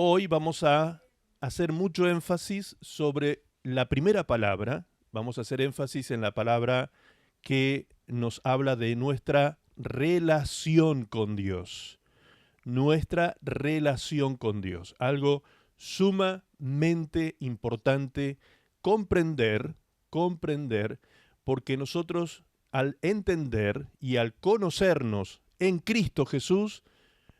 Hoy vamos a hacer mucho énfasis sobre la primera palabra. Vamos a hacer énfasis en la palabra que nos habla de nuestra relación con Dios. Nuestra relación con Dios. Algo sumamente importante comprender, porque nosotros al entender y al conocernos en Cristo Jesús,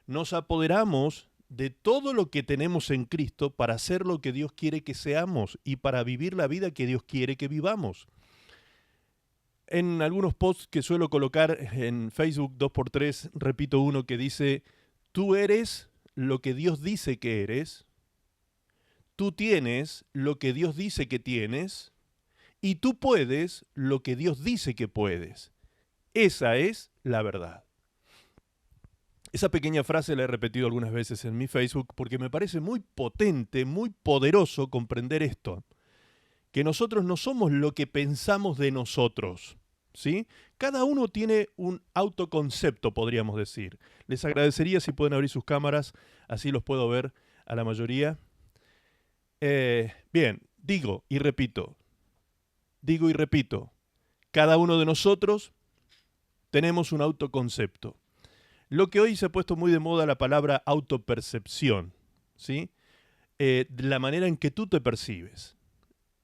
nos apoderamos de todo lo que tenemos en Cristo para hacer lo que Dios quiere que seamos y para vivir la vida que Dios quiere que vivamos. En algunos posts que suelo colocar en Facebook 2x3, repito uno que dice: tú eres lo que Dios dice que eres, tú tienes lo que Dios dice que tienes, y tú puedes lo que Dios dice que puedes. Esa es la verdad. Esa pequeña frase la he repetido algunas veces en mi Facebook porque me parece muy potente, muy poderoso comprender esto. Que nosotros no somos lo que pensamos de nosotros, ¿sí? Cada uno tiene un autoconcepto, podríamos decir. Les agradecería si pueden abrir sus cámaras, así los puedo ver a la mayoría. Bien, digo y repito, cada uno de nosotros tenemos un autoconcepto. Lo que hoy se ha puesto muy de moda la palabra autopercepción, ¿sí? La manera en que tú te percibes.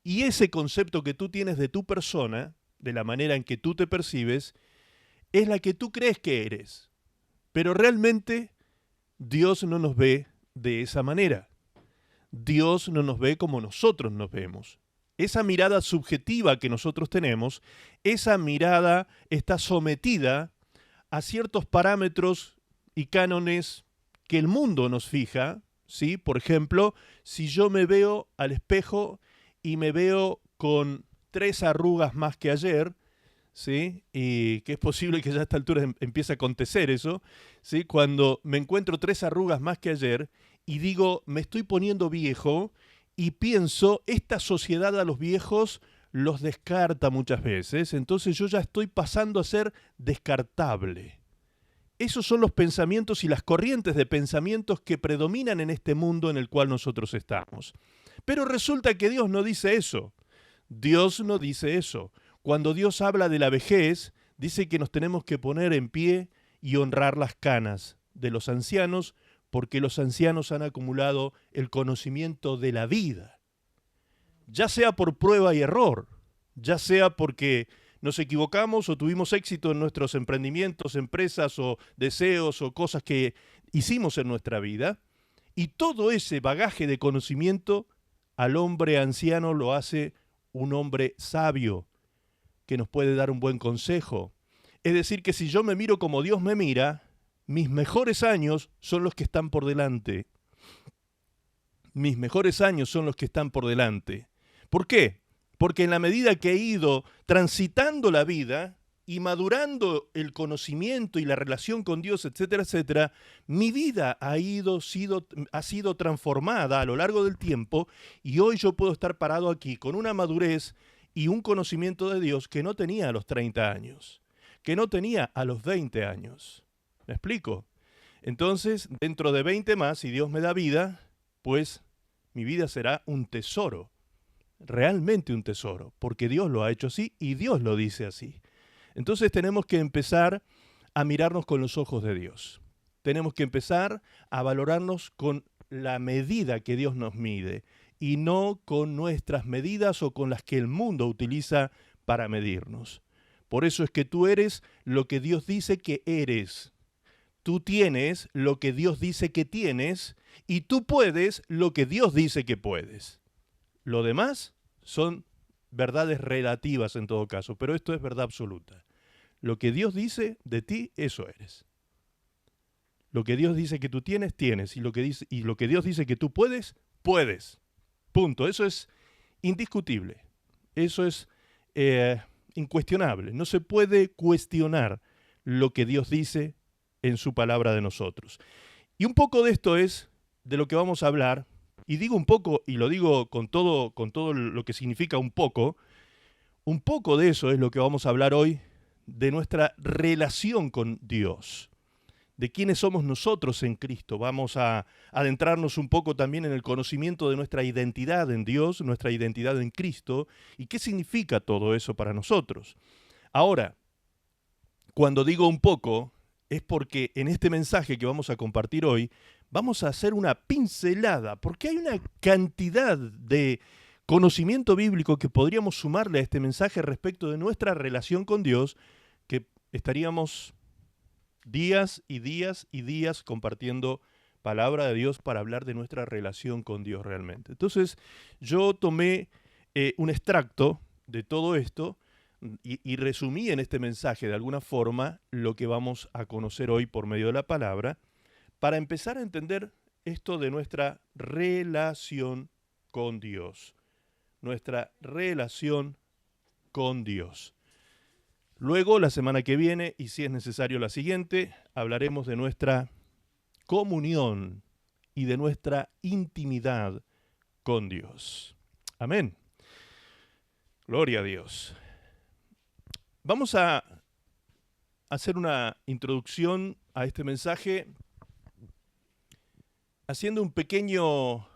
Y ese concepto que tú tienes de tu persona, de la manera en que tú te percibes, es la que tú crees que eres. Pero realmente Dios no nos ve de esa manera. Dios no nos ve como nosotros nos vemos. Esa mirada subjetiva que nosotros tenemos, esa mirada está sometida a ciertos parámetros y cánones que el mundo nos fija, ¿sí? Por ejemplo, si yo me veo al espejo y me veo con 3 arrugas más que ayer, ¿sí? Y que es posible que ya a esta altura empiece a acontecer eso, ¿sí? Cuando me encuentro 3 arrugas más que ayer y digo, me estoy poniendo viejo, y pienso, esta sociedad a los viejos los descarta muchas veces, entonces yo ya estoy pasando a ser descartable. Esos son los pensamientos y las corrientes de pensamientos que predominan en este mundo en el cual nosotros estamos. Pero resulta que Dios no dice eso. Dios no dice eso. Cuando Dios habla de la vejez, dice que nos tenemos que poner en pie y honrar las canas de los ancianos, porque los ancianos han acumulado el conocimiento de la vida. Ya sea por prueba y error, ya sea porque nos equivocamos o tuvimos éxito en nuestros emprendimientos, empresas o deseos o cosas que hicimos en nuestra vida, y todo ese bagaje de conocimiento al hombre anciano lo hace un hombre sabio que nos puede dar un buen consejo. Es decir, que si yo me miro como Dios me mira, mis mejores años son los que están por delante. Mis mejores años son los que están por delante. ¿Por qué? Porque en la medida que he ido transitando la vida y madurando el conocimiento y la relación con Dios, etcétera, etcétera, mi vida ha sido transformada a lo largo del tiempo, y hoy yo puedo estar parado aquí con una madurez y un conocimiento de Dios que no tenía a los 30 años, que no tenía a los 20 años. ¿Me explico? Entonces, dentro de 20 más, si Dios me da vida, pues mi vida será un tesoro, realmente un tesoro, porque Dios lo ha hecho así y Dios lo dice así. Entonces tenemos que empezar a mirarnos con los ojos de Dios. Tenemos que empezar a valorarnos con la medida que Dios nos mide y no con nuestras medidas o con las que el mundo utiliza para medirnos. Por eso es que tú eres lo que Dios dice que eres. Tú tienes lo que Dios dice que tienes, y tú puedes lo que Dios dice que puedes. Lo demás son verdades relativas en todo caso, pero esto es verdad absoluta. Lo que Dios dice de ti, eso eres. Lo que Dios dice que tú tienes, tienes. Y lo que Dios dice que tú puedes, puedes. Punto. Eso es indiscutible. Eso es incuestionable. No se puede cuestionar lo que Dios dice en su palabra de nosotros. Y un poco de esto es de lo que vamos a hablar, y digo un poco, y lo digo con todo lo que significa un poco de eso es lo que vamos a hablar hoy, de nuestra relación con Dios. de quiénes somos nosotros en Cristo. Vamos a adentrarnos un poco también en el conocimiento de nuestra identidad en Dios, nuestra identidad en Cristo, y qué significa todo eso para nosotros. Ahora, cuando digo un poco, es porque en este mensaje que vamos a compartir hoy, vamos a hacer una pincelada, porque hay una cantidad de conocimiento bíblico que podríamos sumarle a este mensaje respecto de nuestra relación con Dios, que estaríamos días y días y días compartiendo palabra de Dios para hablar de nuestra relación con Dios realmente. Entonces, yo tomé un extracto de todo esto y resumí en este mensaje de alguna forma lo que vamos a conocer hoy por medio de la palabra, para empezar a entender esto de nuestra relación con Dios. Nuestra relación con Dios. Luego, la semana que viene, y si es necesario la siguiente, hablaremos de nuestra comunión y de nuestra intimidad con Dios. Amén. Gloria a Dios. Vamos a hacer una introducción a este mensaje haciendo un pequeño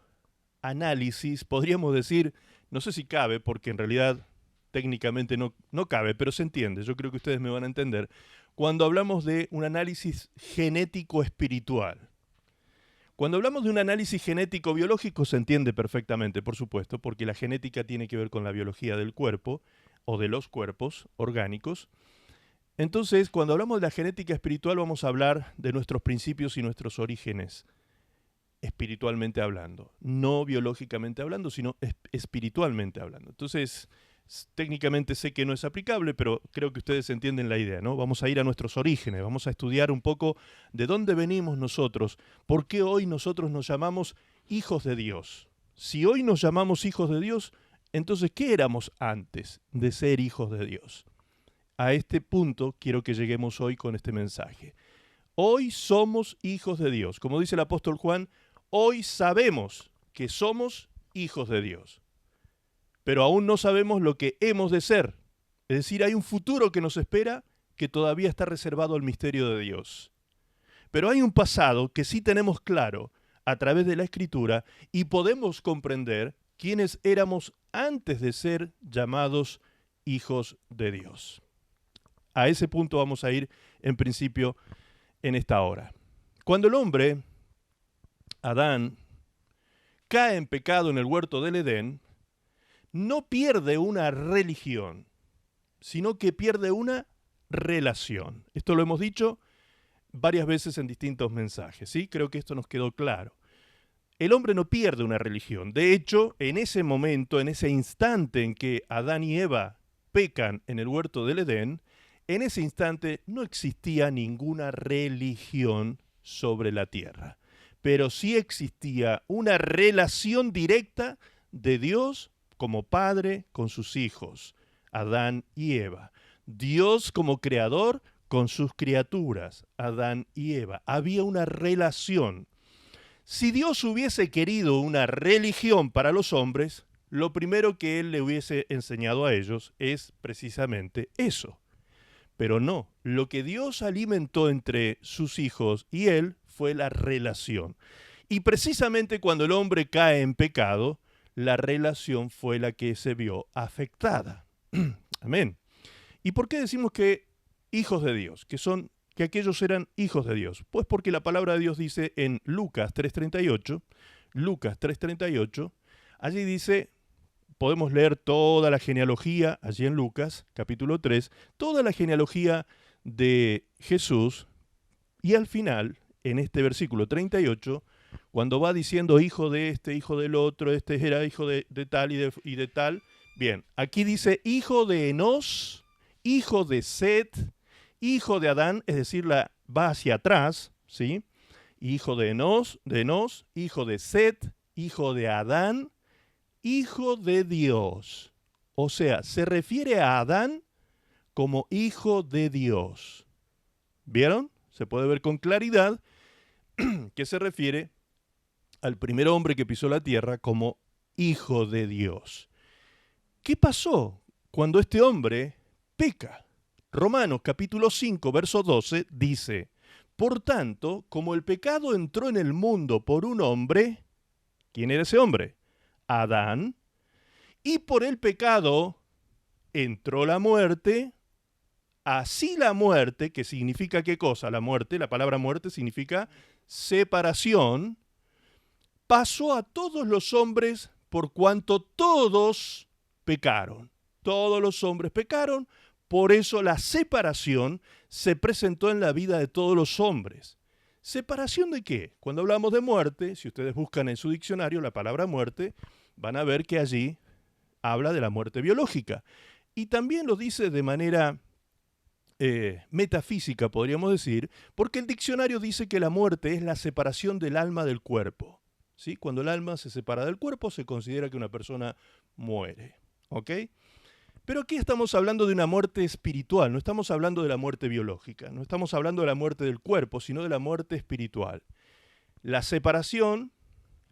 análisis, podríamos decir, no sé si cabe, porque en realidad técnicamente no cabe, pero se entiende, yo creo que ustedes me van a entender, cuando hablamos de un análisis genético espiritual. Cuando hablamos de un análisis genético biológico se entiende perfectamente, por supuesto, porque la genética tiene que ver con la biología del cuerpo o de los cuerpos orgánicos. Entonces, cuando hablamos de la genética espiritual vamos a hablar de nuestros principios y nuestros orígenes, espiritualmente hablando. No biológicamente hablando, sino espiritualmente hablando. Entonces, técnicamente sé que no es aplicable, pero creo que ustedes entienden la idea, ¿no? Vamos a ir a nuestros orígenes, vamos a estudiar un poco de dónde venimos nosotros, por qué hoy nosotros nos llamamos hijos de Dios. Si hoy nos llamamos hijos de Dios, entonces, ¿qué éramos antes de ser hijos de Dios? A este punto quiero que lleguemos hoy con este mensaje. Hoy somos hijos de Dios. Como dice el apóstol Juan, hoy sabemos que somos hijos de Dios. Pero aún no sabemos lo que hemos de ser. Es decir, hay un futuro que nos espera que todavía está reservado al misterio de Dios. Pero hay un pasado que sí tenemos claro a través de la Escritura y podemos comprender quiénes éramos antes de ser llamados hijos de Dios. A ese punto vamos a ir en principio en esta hora. Cuando el hombre, Adán, cae en pecado en el huerto del Edén, no pierde una religión, sino que pierde una relación. Esto lo hemos dicho varias veces en distintos mensajes, ¿sí? Creo que esto nos quedó claro. El hombre no pierde una religión. De hecho, en ese momento, en ese instante en que Adán y Eva pecan en el huerto del Edén, en ese instante no existía ninguna religión sobre la tierra. Pero sí existía una relación directa de Dios como padre con sus hijos, Adán y Eva. Dios como creador con sus criaturas, Adán y Eva. Había una relación. Si Dios hubiese querido una religión para los hombres, lo primero que Él le hubiese enseñado a ellos es precisamente eso. Pero no, lo que Dios alimentó entre sus hijos y Él fue la relación. Y precisamente cuando el hombre cae en pecado, la relación fue la que se vio afectada. Amén. ¿Y por qué decimos que hijos de Dios, que aquellos eran hijos de Dios? Pues porque la palabra de Dios dice en Lucas 3:38, allí dice, podemos leer toda la genealogía, allí en Lucas, capítulo 3, toda la genealogía de Jesús, y al final, en este versículo 38, cuando va diciendo hijo de este, hijo del otro, este era hijo de tal y de tal, bien, aquí dice hijo de Enos, hijo de Set, hijo de Adán, es decir, va hacia atrás, ¿sí? Hijo de Enos, hijo de Set, hijo de Adán, hijo de Dios. O sea, se refiere a Adán como hijo de Dios. ¿Vieron? Se puede ver con claridad que se refiere al primer hombre que pisó la tierra como hijo de Dios. ¿Qué pasó cuando este hombre peca? Romanos capítulo 5, verso 12 dice, Por tanto, como el pecado entró en el mundo por un hombre, ¿quién era ese hombre? Adán. Y por el pecado entró la muerte. Así la muerte, que significa ¿qué cosa? La muerte, la palabra muerte significa separación, pasó a todos los hombres por cuanto todos pecaron. Todos los hombres pecaron, por eso la separación se presentó en la vida de todos los hombres. ¿Separación de qué? Cuando hablamos de muerte, si ustedes buscan en su diccionario la palabra muerte, van a ver que allí habla de la muerte biológica. Y también lo dice de manera metafísica, podríamos decir, porque el diccionario dice que la muerte es la separación del alma del cuerpo. ¿Sí? Cuando el alma se separa del cuerpo, se considera que una persona muere. ¿Ok? Pero aquí estamos hablando de una muerte espiritual, no estamos hablando de la muerte biológica, no estamos hablando de la muerte del cuerpo, sino de la muerte espiritual. La separación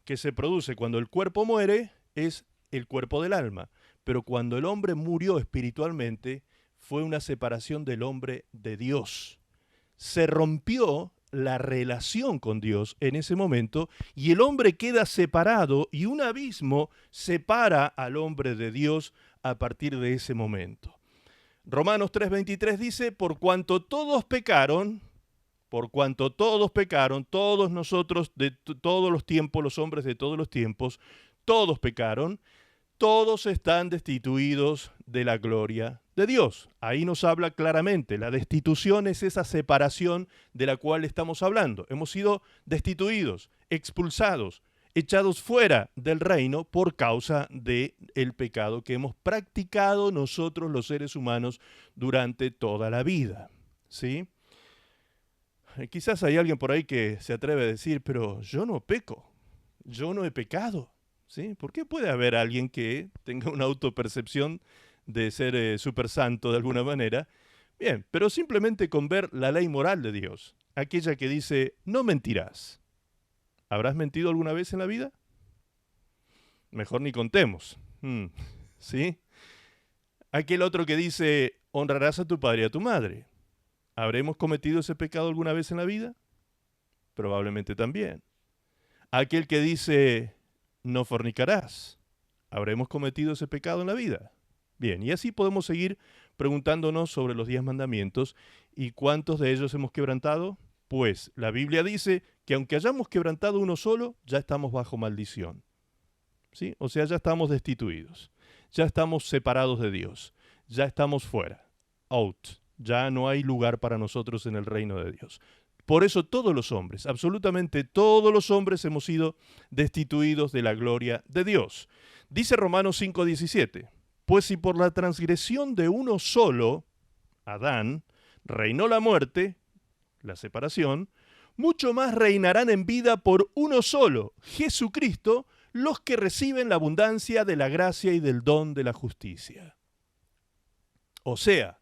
que se produce cuando el cuerpo muere es el cuerpo del alma, pero cuando el hombre murió espiritualmente, fue una separación del hombre de Dios. Se rompió la relación con Dios en ese momento y el hombre queda separado y un abismo separa al hombre de Dios a partir de ese momento. Romanos 3:23 dice, por cuanto todos pecaron, todos nosotros de todos los tiempos, los hombres de todos los tiempos, todos pecaron, todos están destituidos de la gloria de Dios. Ahí nos habla claramente, la destitución es esa separación de la cual estamos hablando. Hemos sido destituidos, expulsados, echados fuera del reino por causa del pecado que hemos practicado nosotros los seres humanos durante toda la vida. ¿Sí? Quizás hay alguien por ahí que se atreve a decir, pero yo no peco, yo no he pecado. ¿Sí? ¿Por qué puede haber alguien que tenga una autopercepción de ser súper santo de alguna manera? Bien, pero simplemente con ver la ley moral de Dios, aquella que dice, no mentirás. ¿Habrás mentido alguna vez en la vida? Mejor ni contemos. ¿Sí? Aquel otro que dice, honrarás a tu padre y a tu madre. ¿Habremos cometido ese pecado alguna vez en la vida? Probablemente también. Aquel que dice, no fornicarás. ¿Habremos cometido ese pecado en la vida? Bien, y así podemos seguir preguntándonos sobre los 10 mandamientos y cuántos de ellos hemos quebrantado. Pues la Biblia dice que aunque hayamos quebrantado uno solo, ya estamos bajo maldición. ¿Sí? O sea, ya estamos destituidos, ya estamos separados de Dios, ya estamos fuera, out, ya no hay lugar para nosotros en el reino de Dios. Por eso todos los hombres, absolutamente todos los hombres hemos sido destituidos de la gloria de Dios. Dice Romanos 5:17, pues si por la transgresión de uno solo, Adán, reinó la muerte, la separación, mucho más reinarán en vida por uno solo, Jesucristo, los que reciben la abundancia de la gracia y del don de la justicia. O sea,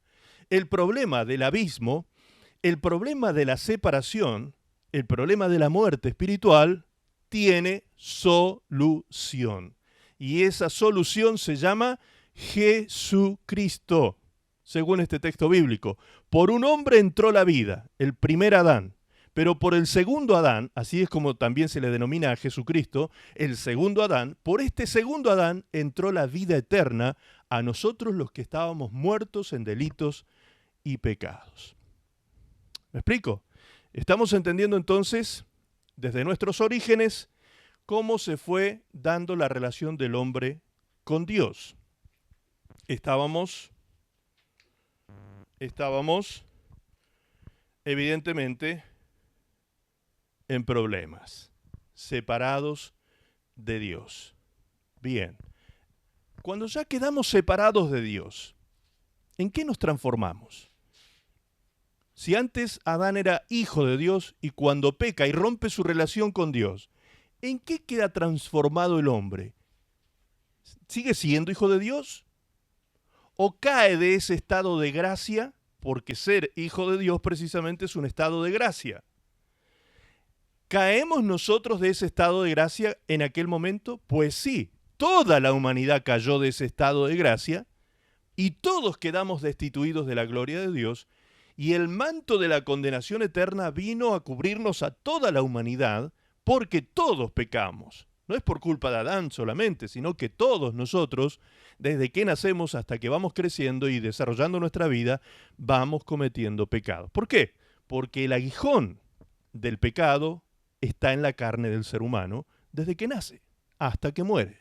el problema del abismo, el problema de la separación, el problema de la muerte espiritual, tiene solución. Y esa solución se llama Jesucristo, según este texto bíblico. Por un hombre entró la vida, el primer Adán, pero por el segundo Adán, así es como también se le denomina a Jesucristo, el segundo Adán, por este segundo Adán entró la vida eterna a nosotros los que estábamos muertos en delitos y pecados. ¿Me explico? Estamos entendiendo entonces, desde nuestros orígenes, cómo se fue dando la relación del hombre con Dios. Estábamos evidentemente en problemas, separados de Dios. Bien, cuando ya quedamos separados de Dios, ¿en qué nos transformamos? Si antes Adán era hijo de Dios y cuando peca y rompe su relación con Dios, ¿en qué queda transformado el hombre? ¿Sigue siendo hijo de Dios? ¿O cae de ese estado de gracia? Porque ser hijo de Dios precisamente es un estado de gracia. ¿Caemos nosotros de ese estado de gracia en aquel momento? Pues sí, toda la humanidad cayó de ese estado de gracia y todos quedamos destituidos de la gloria de Dios Y el manto de la condenación eterna vino a cubrirnos a toda la humanidad porque todos pecamos. No es por culpa de Adán solamente, sino que todos nosotros, desde que nacemos hasta que vamos creciendo y desarrollando nuestra vida, vamos cometiendo pecados. ¿Por qué? Porque el aguijón del pecado está en la carne del ser humano desde que nace hasta que muere,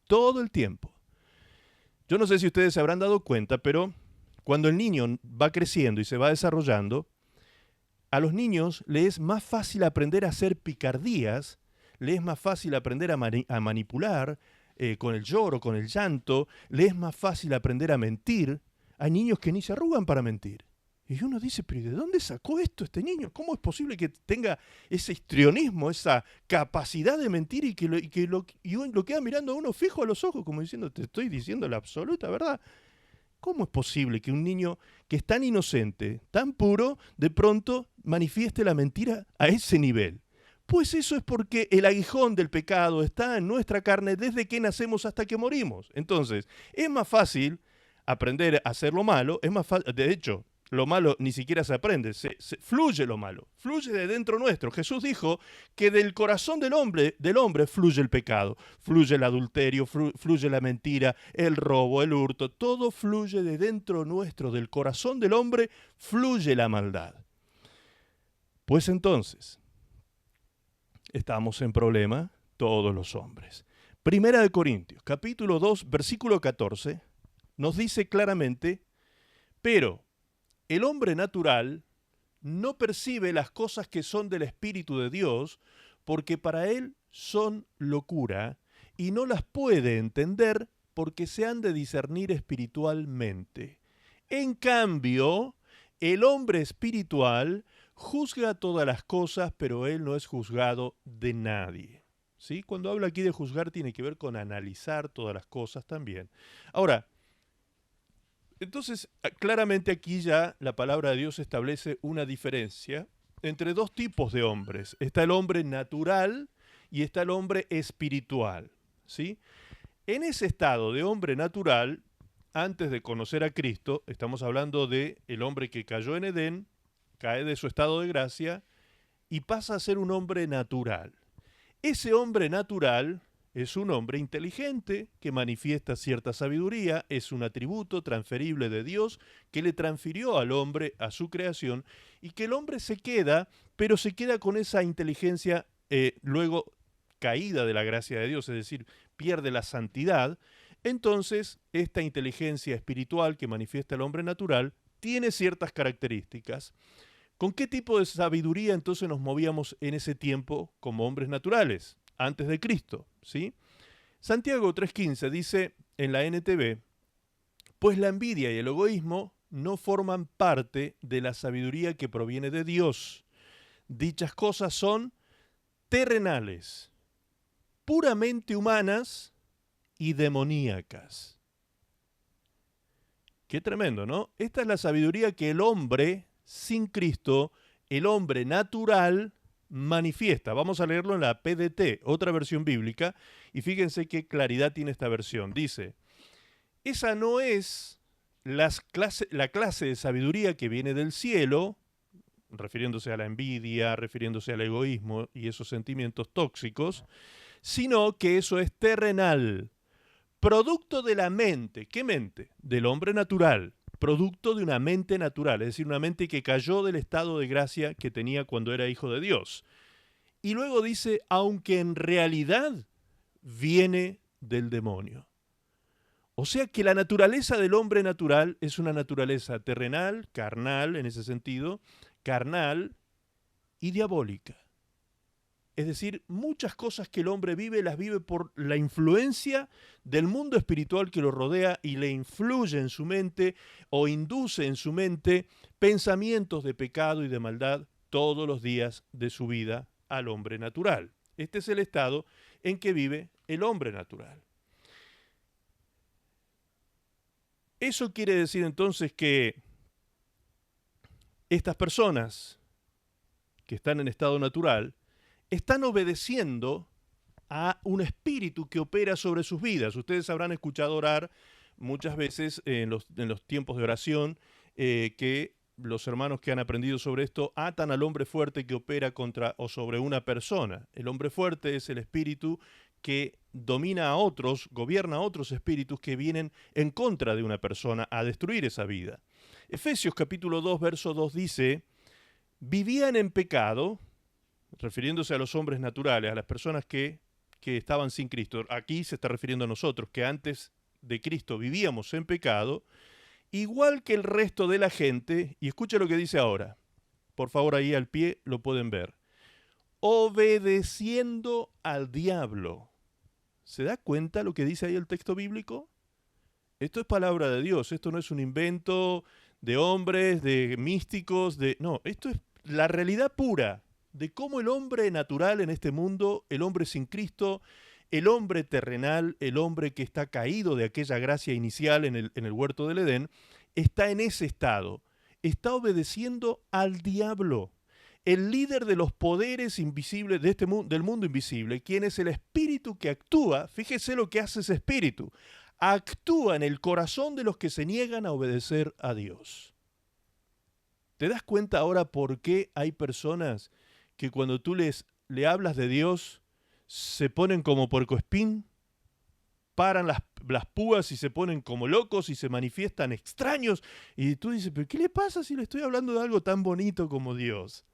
todo el tiempo. Yo no sé si ustedes se habrán dado cuenta, pero cuando el niño va creciendo y se va desarrollando, a los niños les es más fácil aprender a hacer picardías, les es más fácil aprender a manipular con el lloro, con el llanto, les es más fácil aprender a mentir. Hay niños que ni se arrugan para mentir. Y uno dice, pero ¿de dónde sacó esto este niño? ¿Cómo es posible que tenga ese histrionismo, esa capacidad de mentir y uno lo queda mirando a uno fijo a los ojos, como diciendo, te estoy diciendo la absoluta verdad? ¿Cómo es posible que un niño que es tan inocente, tan puro, de pronto manifieste la mentira a ese nivel? Pues eso es porque el aguijón del pecado está en nuestra carne desde que nacemos hasta que morimos. Entonces, es más fácil aprender a hacer lo malo, es más fácil, de hecho, lo malo ni siquiera se aprende, fluye lo malo, fluye de dentro nuestro. Jesús dijo que del corazón del hombre fluye el pecado, fluye el adulterio, fluye la mentira, el robo, el hurto, todo fluye de dentro nuestro, del corazón del hombre fluye la maldad. Pues entonces, estamos en problema todos los hombres. Primera de Corintios, capítulo 2, versículo 14, nos dice claramente, pero el hombre natural no percibe las cosas que son del Espíritu de Dios, porque para él son locura, y no las puede entender porque se han de discernir espiritualmente. En cambio, el hombre espiritual juzga todas las cosas, pero él no es juzgado de nadie. ¿Sí? Cuando habla aquí de juzgar tiene que ver con analizar todas las cosas también. Ahora, entonces, claramente aquí ya la palabra de Dios establece una diferencia entre dos tipos de hombres. Está el hombre natural y está el hombre espiritual, ¿sí? En ese estado de hombre natural, antes de conocer a Cristo, estamos hablando de el hombre que cayó en Edén, cae de su estado de gracia y pasa a ser un hombre natural. Ese hombre natural es un hombre inteligente que manifiesta cierta sabiduría, es un atributo transferible de Dios que le transfirió al hombre a su creación y que el hombre se queda, pero se queda con esa inteligencia luego caída de la gracia de Dios, es decir, pierde la santidad. Entonces, esta inteligencia espiritual que manifiesta el hombre natural tiene ciertas características. ¿Con qué tipo de sabiduría entonces nos movíamos en ese tiempo como hombres naturales? Antes de Cristo, ¿sí? Santiago 3.15 dice en la NTV, pues la envidia y el egoísmo no forman parte de la sabiduría que proviene de Dios. Dichas cosas son terrenales, puramente humanas y demoníacas. Qué tremendo, ¿no? Esta es la sabiduría que el hombre sin Cristo, el hombre natural, manifiesta. Vamos a leerlo en la PDT, otra versión bíblica, y fíjense qué claridad tiene esta versión. Dice, esa no es la clase de sabiduría que viene del cielo, refiriéndose a la envidia, refiriéndose al egoísmo y esos sentimientos tóxicos, sino que eso es terrenal, producto de la mente. ¿Qué mente? Del hombre natural. Producto de una mente natural, es decir, una mente que cayó del estado de gracia que tenía cuando era hijo de Dios. Y luego dice, aunque en realidad viene del demonio. O sea que la naturaleza del hombre natural es una naturaleza terrenal, carnal en ese sentido, carnal y diabólica. Es decir, muchas cosas que el hombre vive, las vive por la influencia del mundo espiritual que lo rodea y le influye en su mente o induce en su mente pensamientos de pecado y de maldad todos los días de su vida al hombre natural. Este es el estado en que vive el hombre natural. Eso quiere decir entonces que estas personas que están en estado natural están obedeciendo a un espíritu que opera sobre sus vidas. Ustedes habrán escuchado orar muchas veces en los tiempos de oración que los hermanos que han aprendido sobre esto atan al hombre fuerte que opera contra o sobre una persona. El hombre fuerte es el espíritu que domina a otros, gobierna a otros espíritus que vienen en contra de una persona a destruir esa vida. Efesios capítulo 2, verso 2 dice, vivían en pecado, refiriéndose a los hombres naturales, a las personas que estaban sin Cristo. Aquí se está refiriendo a nosotros, que antes de Cristo vivíamos en pecado, igual que el resto de la gente, y escucha lo que dice ahora, por favor ahí al pie lo pueden ver, obedeciendo al diablo. ¿Se da cuenta lo que dice ahí el texto bíblico? Esto es palabra de Dios, esto no es un invento de hombres, de místicos, no, esto es la realidad pura de cómo el hombre natural en este mundo, el hombre sin Cristo, el hombre terrenal, el hombre que está caído de aquella gracia inicial en el huerto del Edén, está en ese estado, está obedeciendo al diablo, el líder de los poderes invisibles de del mundo invisible, quien es el espíritu que actúa. Fíjese lo que hace ese espíritu, actúa en el corazón de los que se niegan a obedecer a Dios. ¿Te das cuenta ahora por qué hay personas que cuando tú le hablas de Dios se ponen como puercoespín, paran las púas y se ponen como locos y se manifiestan extraños? Y tú dices, ¿pero qué le pasa si le estoy hablando de algo tan bonito como Dios?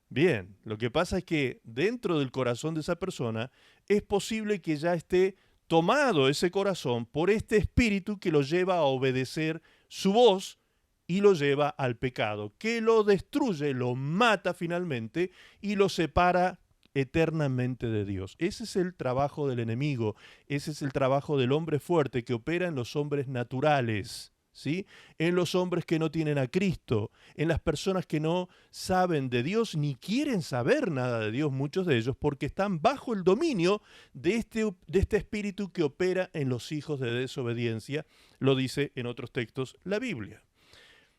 Bien, lo que pasa es que dentro del corazón de esa persona es posible que ya esté tomado ese corazón por este espíritu que lo lleva a obedecer su voz y lo lleva al pecado, que lo destruye, lo mata finalmente y lo separa eternamente de Dios. Ese es el trabajo del enemigo, ese es el trabajo del hombre fuerte que opera en los hombres naturales, ¿sí? En los hombres que no tienen a Cristo, en las personas que no saben de Dios ni quieren saber nada de Dios, muchos de ellos, porque están bajo el dominio de este espíritu que opera en los hijos de desobediencia, lo dice en otros textos la Biblia.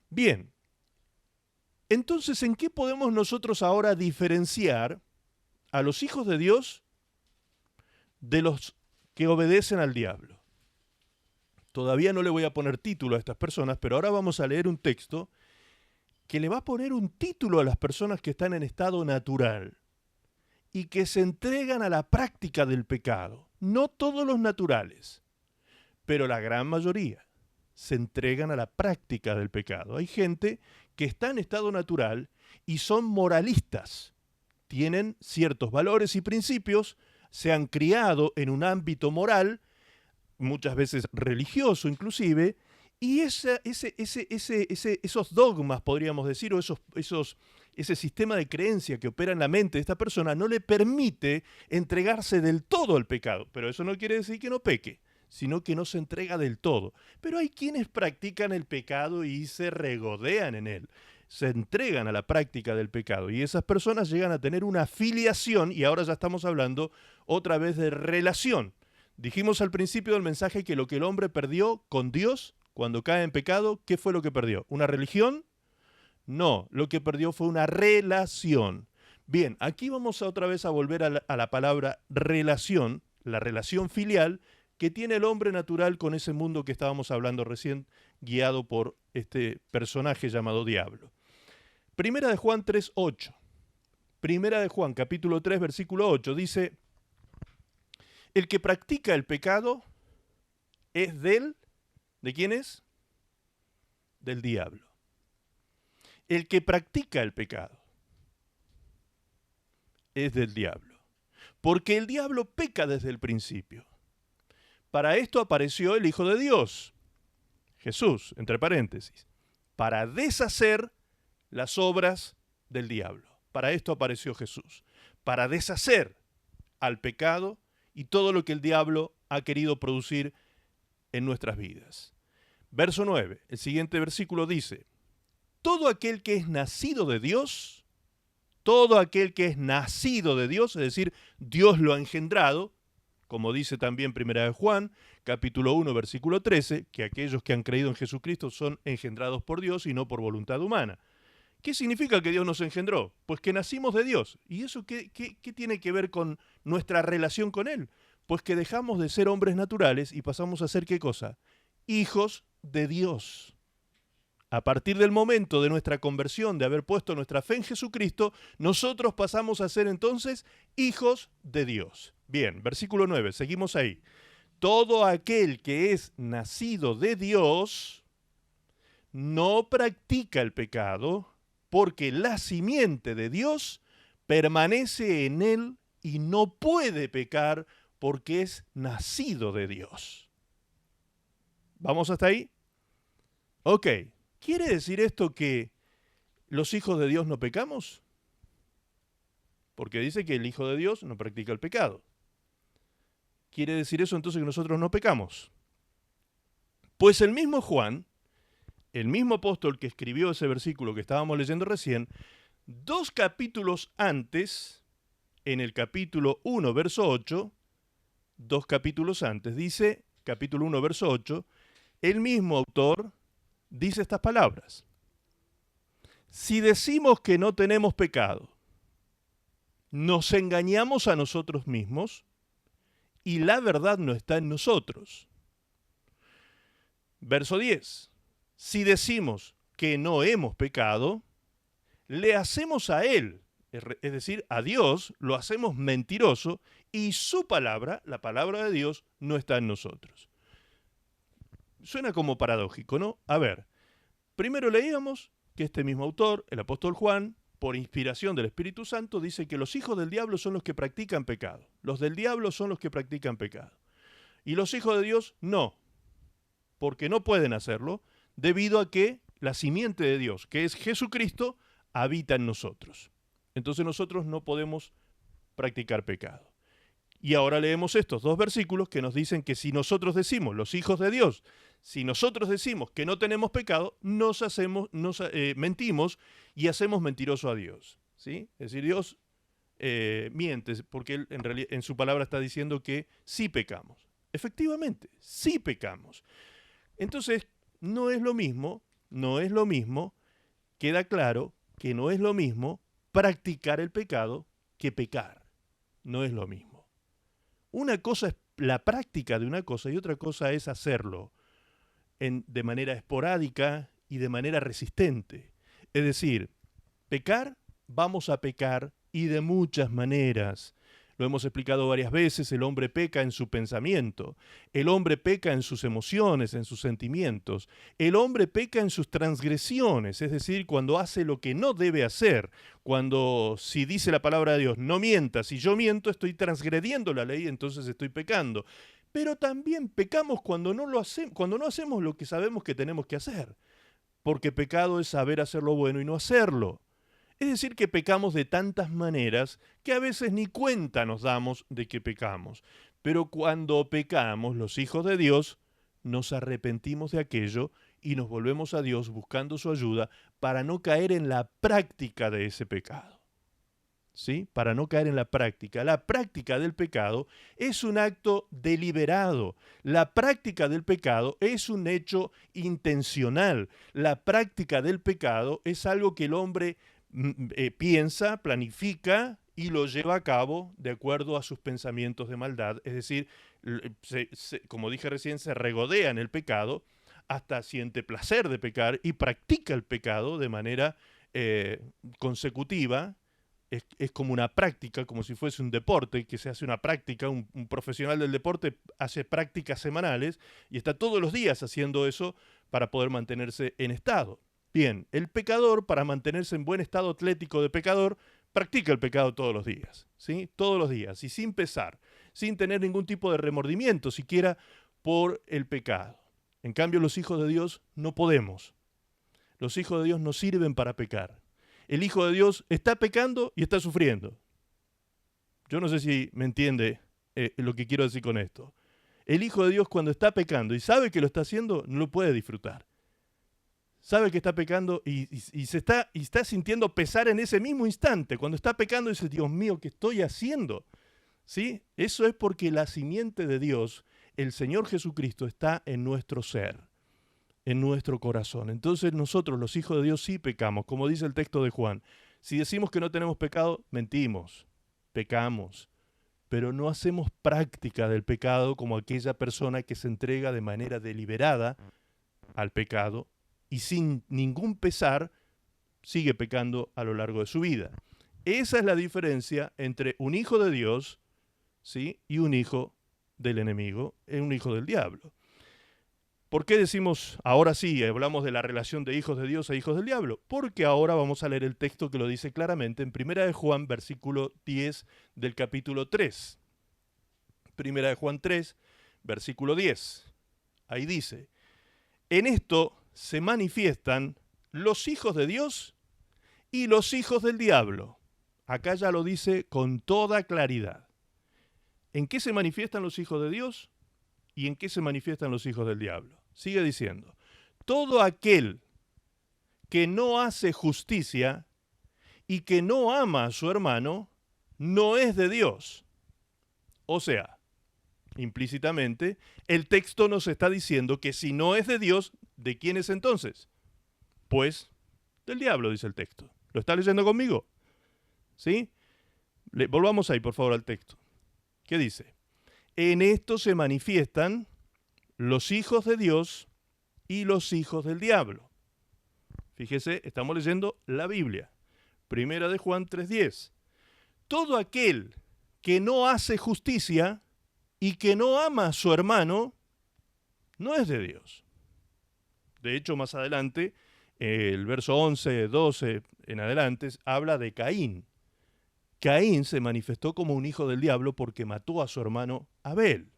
Bien, entonces, ¿en qué podemos nosotros ahora diferenciar a los hijos de Dios de los que obedecen al diablo? Todavía no le voy a poner título a estas personas, pero ahora vamos a leer un texto que le va a poner un título a las personas que están en estado natural y que se entregan a la práctica del pecado. No todos los naturales, pero la gran mayoría se entregan a la práctica del pecado. Hay gente que está en estado natural y son moralistas. Tienen ciertos valores y principios, se han criado en un ámbito moral, muchas veces religioso inclusive, y esos dogmas, podríamos decir, o ese sistema de creencia que opera en la mente de esta persona no le permite entregarse del todo al pecado. Pero eso no quiere decir que no peque, sino que no se entrega del todo. Pero hay quienes practican el pecado y se regodean en él, se entregan a la práctica del pecado, y esas personas llegan a tener una filiación, y ahora ya estamos hablando otra vez de relación. Dijimos al principio del mensaje que lo que el hombre perdió con Dios cuando cae en pecado, ¿qué fue lo que perdió? ¿Una religión? No, lo que perdió fue una relación. Bien, aquí vamos otra vez a volver a la palabra relación, la relación filial que tiene el hombre natural con ese mundo que estábamos hablando recién, guiado por este personaje llamado Diablo. Primera de Juan 3:8. Primera de Juan, capítulo 3, versículo 8, dice: el que practica el pecado es ¿de quién es? Del diablo. El que practica el pecado es del diablo, porque el diablo peca desde el principio. Para esto apareció el Hijo de Dios, Jesús, entre paréntesis, para deshacer las obras del diablo. Para esto apareció Jesús, para deshacer al pecado y todo lo que el diablo ha querido producir en nuestras vidas. Verso 9, el siguiente versículo dice: todo aquel que es nacido de Dios, todo aquel que es nacido de Dios, es decir, Dios lo ha engendrado, como dice también Primera de Juan, capítulo 1, versículo 13, que aquellos que han creído en Jesucristo son engendrados por Dios y no por voluntad humana. ¿Qué significa que Dios nos engendró? Pues que nacimos de Dios. ¿Y eso qué tiene que ver con nuestra relación con Él? Pues que dejamos de ser hombres naturales y pasamos a ser ¿qué cosa? Hijos de Dios. A partir del momento de nuestra conversión, de haber puesto nuestra fe en Jesucristo, nosotros pasamos a ser entonces hijos de Dios. Bien, versículo 9, seguimos ahí. Todo aquel que es nacido de Dios no practica el pecado, porque la simiente de Dios permanece en él y no puede pecar porque es nacido de Dios. ¿Vamos hasta ahí? Ok. ¿Quiere decir esto que los hijos de Dios no pecamos? Porque dice que el Hijo de Dios no practica el pecado. ¿Quiere decir eso entonces que nosotros no pecamos? Pues el mismo Juan, el mismo apóstol que escribió ese versículo que estábamos leyendo recién, 2 capítulos antes, en el capítulo 1, verso 8, 2 capítulos antes, dice, capítulo 1, verso 8, el mismo autor dice estas palabras. Si decimos que no tenemos pecado, nos engañamos a nosotros mismos y la verdad no está en nosotros. Verso 10. Si decimos que no hemos pecado, le hacemos a Él, es decir, a Dios, lo hacemos mentiroso y su palabra, la palabra de Dios, no está en nosotros. Suena como paradójico, ¿no? A ver, primero leíamos que este mismo autor, el apóstol Juan, por inspiración del Espíritu Santo, dice que los hijos del diablo son los que practican pecado. Los del diablo son los que practican pecado. Y los hijos de Dios no, porque no pueden hacerlo, debido a que la simiente de Dios, que es Jesucristo, habita en nosotros. Entonces nosotros no podemos practicar pecado. Y ahora leemos estos 2 versículos que nos dicen que si nosotros decimos, los hijos de Dios, si nosotros decimos que no tenemos pecado, mentimos y hacemos mentiroso a Dios. ¿Sí? Es decir, Dios miente, porque Él en realidad en su palabra está diciendo que sí pecamos. Efectivamente, sí pecamos. Entonces, no es lo mismo, queda claro que no es lo mismo practicar el pecado que pecar. No es lo mismo. Una cosa es la práctica de una cosa y otra cosa es hacerlo de manera esporádica y de manera resistente. Es decir, pecar, vamos a pecar y de muchas maneras. Lo hemos explicado varias veces, el hombre peca en su pensamiento, el hombre peca en sus emociones, en sus sentimientos, el hombre peca en sus transgresiones, es decir, cuando hace lo que no debe hacer, cuando si dice la palabra de Dios, no mientas, si yo miento estoy transgrediendo la ley, entonces estoy pecando. Pero también pecamos cuando no hacemos lo que sabemos que tenemos que hacer, porque pecado es saber hacer lo bueno y no hacerlo. Es decir, que pecamos de tantas maneras que a veces ni cuenta nos damos de que pecamos. Pero cuando pecamos, los hijos de Dios, nos arrepentimos de aquello y nos volvemos a Dios buscando su ayuda para no caer en la práctica de ese pecado. ¿Sí? Para no caer en la práctica. La práctica del pecado es un acto deliberado. La práctica del pecado es un hecho intencional. La práctica del pecado es algo que el hombre piensa, planifica y lo lleva a cabo de acuerdo a sus pensamientos de maldad. Es decir, como dije recién, se regodea en el pecado hasta siente placer de pecar y practica el pecado de manera consecutiva. Es como una práctica, como si fuese un deporte, que se hace una práctica, un profesional del deporte hace prácticas semanales y está todos los días haciendo eso para poder mantenerse en estado. Bien, el pecador, para mantenerse en buen estado atlético de pecador, practica el pecado todos los días, ¿sí? Todos los días, y sin pesar, sin tener ningún tipo de remordimiento siquiera por el pecado. En cambio, los hijos de Dios no podemos. Los hijos de Dios no sirven para pecar. El Hijo de Dios está pecando y está sufriendo. Yo no sé si me entiende lo que quiero decir con esto. El Hijo de Dios cuando está pecando y sabe que lo está haciendo, no lo puede disfrutar. Sabe que está pecando y está sintiendo pesar en ese mismo instante. Cuando está pecando dice, Dios mío, ¿qué estoy haciendo? ¿Sí? Eso es porque la simiente de Dios, el Señor Jesucristo, está en nuestro ser, en nuestro corazón. Entonces nosotros, los hijos de Dios, sí pecamos, como dice el texto de Juan. Si decimos que no tenemos pecado, mentimos, pecamos, pero no hacemos práctica del pecado como aquella persona que se entrega de manera deliberada al pecado y sin ningún pesar sigue pecando a lo largo de su vida. Esa es la diferencia entre un hijo de Dios, ¿sí?, y un hijo del enemigo, un hijo del diablo. ¿Por qué decimos, ahora sí, hablamos de la relación de hijos de Dios e hijos del diablo? Porque ahora vamos a leer el texto que lo dice claramente en 1 de Juan, versículo 10 del capítulo 3. 1 de Juan 3, versículo 10. Ahí dice, en esto se manifiestan los hijos de Dios y los hijos del diablo. Acá ya lo dice con toda claridad. ¿En qué se manifiestan los hijos de Dios y en qué se manifiestan los hijos del diablo? Sigue diciendo, todo aquel que no hace justicia y que no ama a su hermano, no es de Dios. O sea, implícitamente, el texto nos está diciendo que si no es de Dios, ¿de quién es entonces? Pues del diablo, dice el texto. ¿Lo está leyendo conmigo? ¿Sí? Volvamos ahí, por favor, al texto. ¿Qué dice? En esto se manifiestan los hijos de Dios y los hijos del diablo. Fíjese, estamos leyendo la Biblia. 1 de Juan 3:10. Todo aquel que no hace justicia y que no ama a su hermano, no es de Dios. De hecho, más adelante, el verso 11, 12 en adelante, habla de Caín. Caín se manifestó como un hijo del diablo porque mató a su hermano Abel.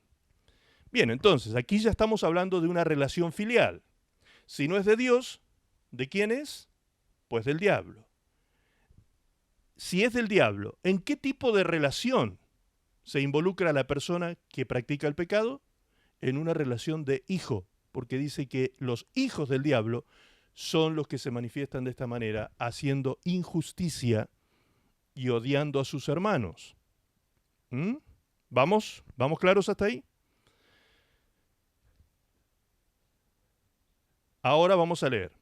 Bien, entonces, aquí ya estamos hablando de una relación filial. Si no es de Dios, ¿de quién es? Pues del diablo. Si es del diablo, ¿en qué tipo de relación se involucra la persona que practica el pecado? En una relación de hijo, porque dice que los hijos del diablo son los que se manifiestan de esta manera, haciendo injusticia y odiando a sus hermanos. ¿Vamos claros hasta ahí? Ahora vamos a leer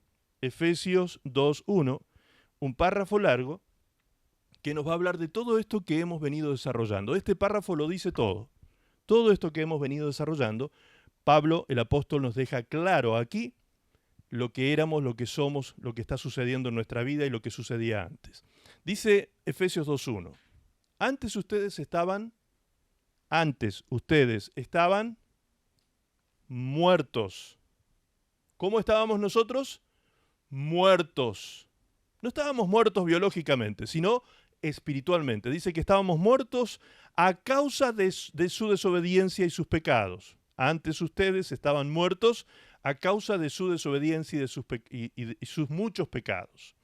Efesios 2:1, un párrafo largo que nos va a hablar de todo esto que hemos venido desarrollando. Este párrafo lo dice todo. Todo esto que hemos venido desarrollando, Pablo, el apóstol, nos deja claro aquí lo que éramos, lo que somos, lo que está sucediendo en nuestra vida y lo que sucedía antes. Dice Efesios 2:1, antes ustedes estaban muertos. ¿Cómo estábamos nosotros? Muertos. No estábamos muertos biológicamente, sino espiritualmente. Dice que estábamos muertos a causa de su desobediencia y sus pecados. Antes ustedes estaban muertos a causa de su desobediencia y sus muchos pecados.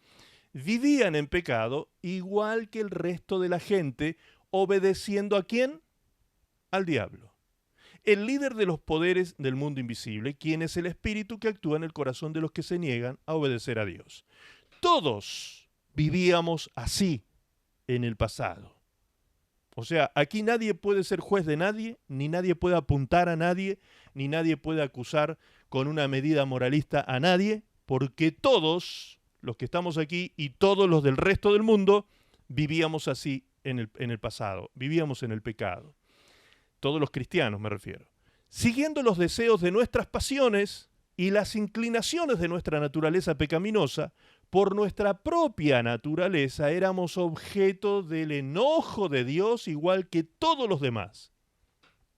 Vivían en pecado igual que el resto de la gente, obedeciendo ¿a quién? Al diablo. El líder de los poderes del mundo invisible, quien es el espíritu que actúa en el corazón de los que se niegan a obedecer a Dios. Todos vivíamos así en el pasado. O sea, aquí nadie puede ser juez de nadie, ni nadie puede apuntar a nadie, ni nadie puede acusar con una medida moralista a nadie, porque todos los que estamos aquí y todos los del resto del mundo vivíamos así en el pasado, vivíamos en el pecado. Todos los cristianos me refiero. Siguiendo los deseos de nuestras pasiones y las inclinaciones de nuestra naturaleza pecaminosa, por nuestra propia naturaleza éramos objeto del enojo de Dios igual que todos los demás.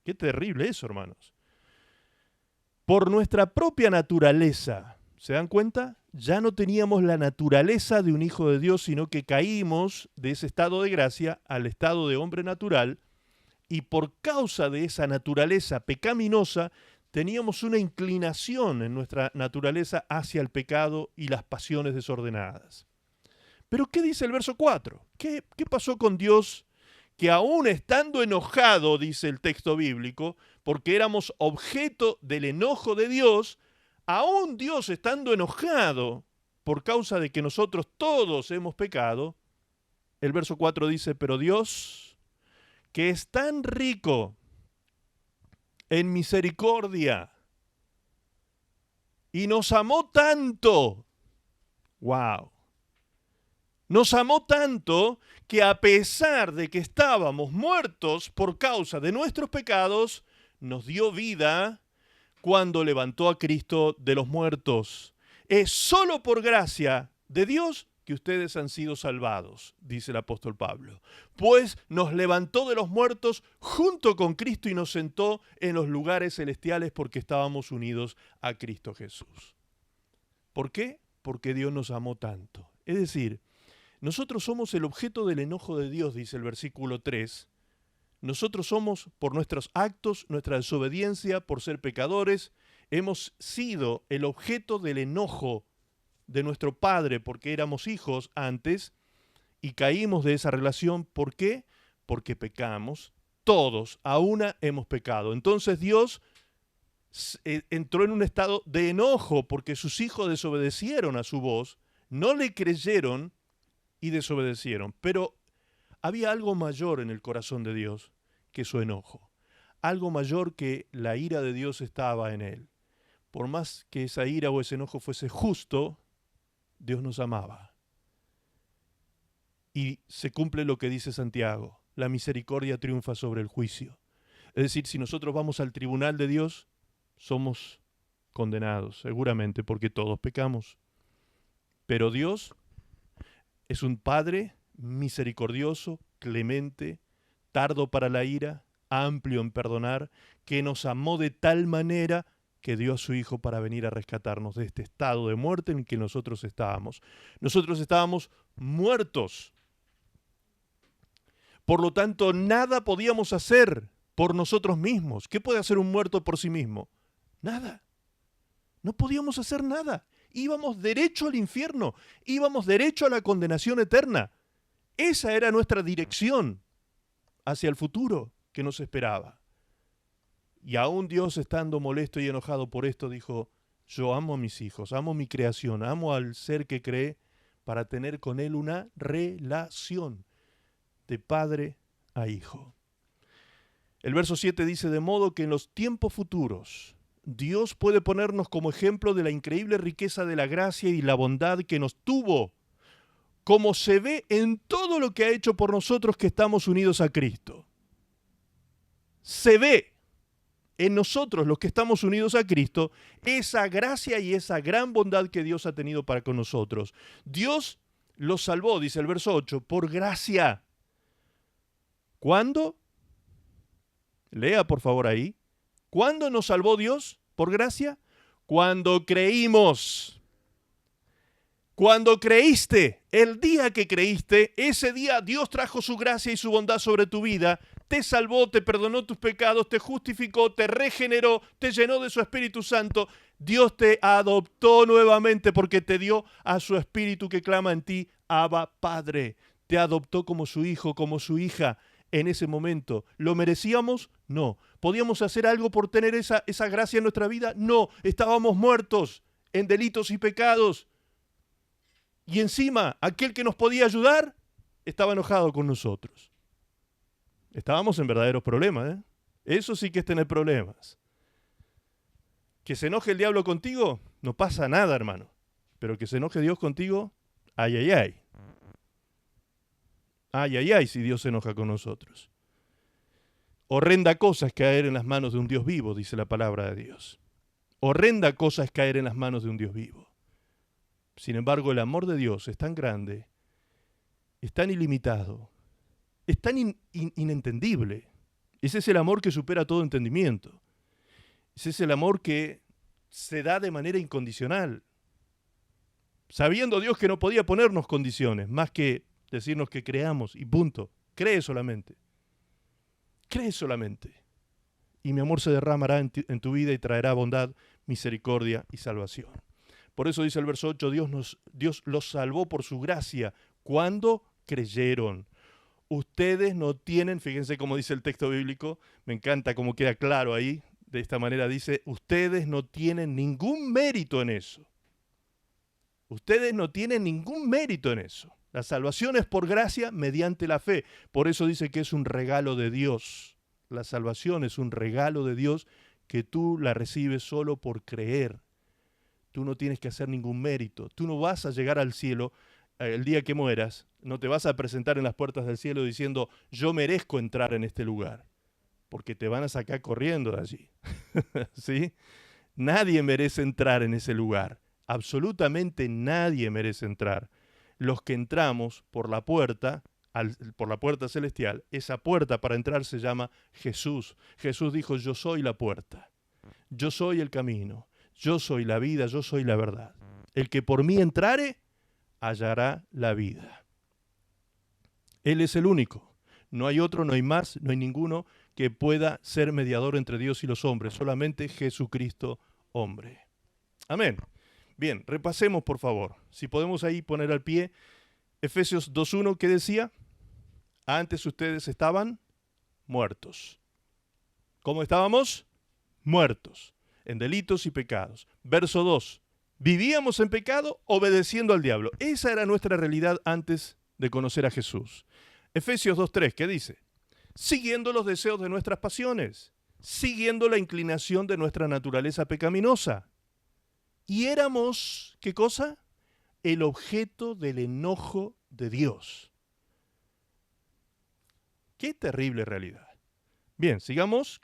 Qué terrible eso, hermanos. Por nuestra propia naturaleza, ¿se dan cuenta? Ya no teníamos la naturaleza de un hijo de Dios, sino que caímos de ese estado de gracia al estado de hombre natural, y por causa de esa naturaleza pecaminosa, teníamos una inclinación en nuestra naturaleza hacia el pecado y las pasiones desordenadas. Pero ¿qué dice el verso 4? ¿Qué pasó con Dios que aún estando enojado, dice el texto bíblico, porque éramos objeto del enojo de Dios, aún Dios estando enojado por causa de que nosotros todos hemos pecado, el verso 4 dice, pero Dios, que es tan rico en misericordia y nos amó tanto, wow, nos amó tanto que a pesar de que estábamos muertos por causa de nuestros pecados, nos dio vida cuando levantó a Cristo de los muertos. Es solo por gracia de Dios que ustedes han sido salvados, dice el apóstol Pablo. Pues nos levantó de los muertos junto con Cristo y nos sentó en los lugares celestiales porque estábamos unidos a Cristo Jesús. ¿Por qué? Porque Dios nos amó tanto. Es decir, nosotros somos el objeto del enojo de Dios, dice el versículo 3. Nosotros somos, por nuestros actos, nuestra desobediencia, por ser pecadores, hemos sido el objeto del enojo de nuestro Padre porque éramos hijos antes y caímos de esa relación. ¿Por qué? Porque pecamos. Todos, a una hemos pecado. Entonces Dios entró en un estado de enojo porque sus hijos desobedecieron a su voz, no le creyeron y desobedecieron. Pero había algo mayor en el corazón de Dios que su enojo. Algo mayor que la ira de Dios estaba en él. Por más que esa ira o ese enojo fuese justo, Dios nos amaba. Y se cumple lo que dice Santiago: la misericordia triunfa sobre el juicio. Es decir, si nosotros vamos al tribunal de Dios, somos condenados, seguramente, porque todos pecamos. Pero Dios es un Padre misericordioso, clemente, tardo para la ira, amplio en perdonar, que nos amó de tal manera que dio a su Hijo para venir a rescatarnos de este estado de muerte en que nosotros estábamos. Nosotros estábamos muertos. Por lo tanto, nada podíamos hacer por nosotros mismos. ¿Qué puede hacer un muerto por sí mismo? Nada. No podíamos hacer nada. Íbamos derecho al infierno. Íbamos derecho a la condenación eterna. Esa era nuestra dirección hacia el futuro que nos esperaba. Y aún Dios, estando molesto y enojado por esto, dijo: yo amo a mis hijos, amo mi creación, amo al ser que creé, para tener con él una relación de padre a hijo. El verso 7 dice: de modo que en los tiempos futuros Dios puede ponernos como ejemplo de la increíble riqueza de la gracia y la bondad que nos tuvo, como se ve en todo lo que ha hecho por nosotros que estamos unidos a Cristo. Se ve en nosotros, los que estamos unidos a Cristo, esa gracia y esa gran bondad que Dios ha tenido para con nosotros. Dios los salvó, dice el verso 8, por gracia. ¿Cuándo? Lea por favor ahí. ¿Cuándo nos salvó Dios por gracia? Cuando creímos. Cuando creíste, el día que creíste, ese día Dios trajo su gracia y su bondad sobre tu vida, te salvó, te perdonó tus pecados, te justificó, te regeneró, te llenó de su Espíritu Santo. Dios te adoptó nuevamente porque te dio a su Espíritu que clama en ti: Abba, Padre. Te adoptó como su hijo, como su hija en ese momento. ¿Lo merecíamos? No. ¿Podíamos hacer algo por tener esa gracia en nuestra vida? No. Estábamos muertos en delitos y pecados. Y encima, aquel que nos podía ayudar estaba enojado con nosotros. Estábamos en verdaderos problemas, ¿eh? Eso sí que es tener problemas. Que se enoje el diablo contigo, no pasa nada, hermano. Pero que se enoje Dios contigo, ay, ay, ay. Ay, ay, ay, si Dios se enoja con nosotros. Horrenda cosa es caer en las manos de un Dios vivo, dice la palabra de Dios. Horrenda cosa es caer en las manos de un Dios vivo. Sin embargo, el amor de Dios es tan grande, es tan ilimitado, es tan inentendible. Ese es el amor que supera todo entendimiento. Ese es el amor que se da de manera incondicional. Sabiendo Dios que no podía ponernos condiciones, más que decirnos que creamos y punto. Cree solamente. Cree solamente. Y mi amor se derramará en tu vida y traerá bondad, misericordia y salvación. Por eso dice el verso 8, Dios los salvó por su gracia cuando creyeron. Ustedes no tienen, fíjense cómo dice el texto bíblico, me encanta cómo queda claro ahí, de esta manera dice: ustedes no tienen ningún mérito en eso. Ustedes no tienen ningún mérito en eso. La salvación es por gracia mediante la fe. Por eso dice que es un regalo de Dios. La salvación es un regalo de Dios que tú la recibes solo por creer. Tú no tienes que hacer ningún mérito. Tú no vas a llegar al cielo el día que mueras. No te vas a presentar en las puertas del cielo diciendo: yo merezco entrar en este lugar. Porque te van a sacar corriendo de allí. ¿Sí? Nadie merece entrar en ese lugar. Absolutamente nadie merece entrar. Los que entramos por la puerta, por la puerta celestial, esa puerta para entrar se llama Jesús. Jesús dijo, yo soy la puerta, yo soy el camino, yo soy la vida, yo soy la verdad. El que por mí entrare, hallará la vida. Él es el único. No hay otro, no hay más, no hay ninguno que pueda ser mediador entre Dios y los hombres. Solamente Jesucristo, hombre. Amén. Bien, repasemos por favor. Si podemos ahí poner al pie Efesios 2.1, ¿qué decía? Antes ustedes estaban muertos. ¿Cómo estábamos? Muertos, en delitos y pecados. Verso 2. Vivíamos en pecado obedeciendo al diablo. Esa era nuestra realidad antes de conocer a Jesús. Efesios 2.3, ¿qué dice? Siguiendo los deseos de nuestras pasiones, siguiendo la inclinación de nuestra naturaleza pecaminosa. Y éramos, ¿qué cosa? El objeto del enojo de Dios. Qué terrible realidad. Bien, sigamos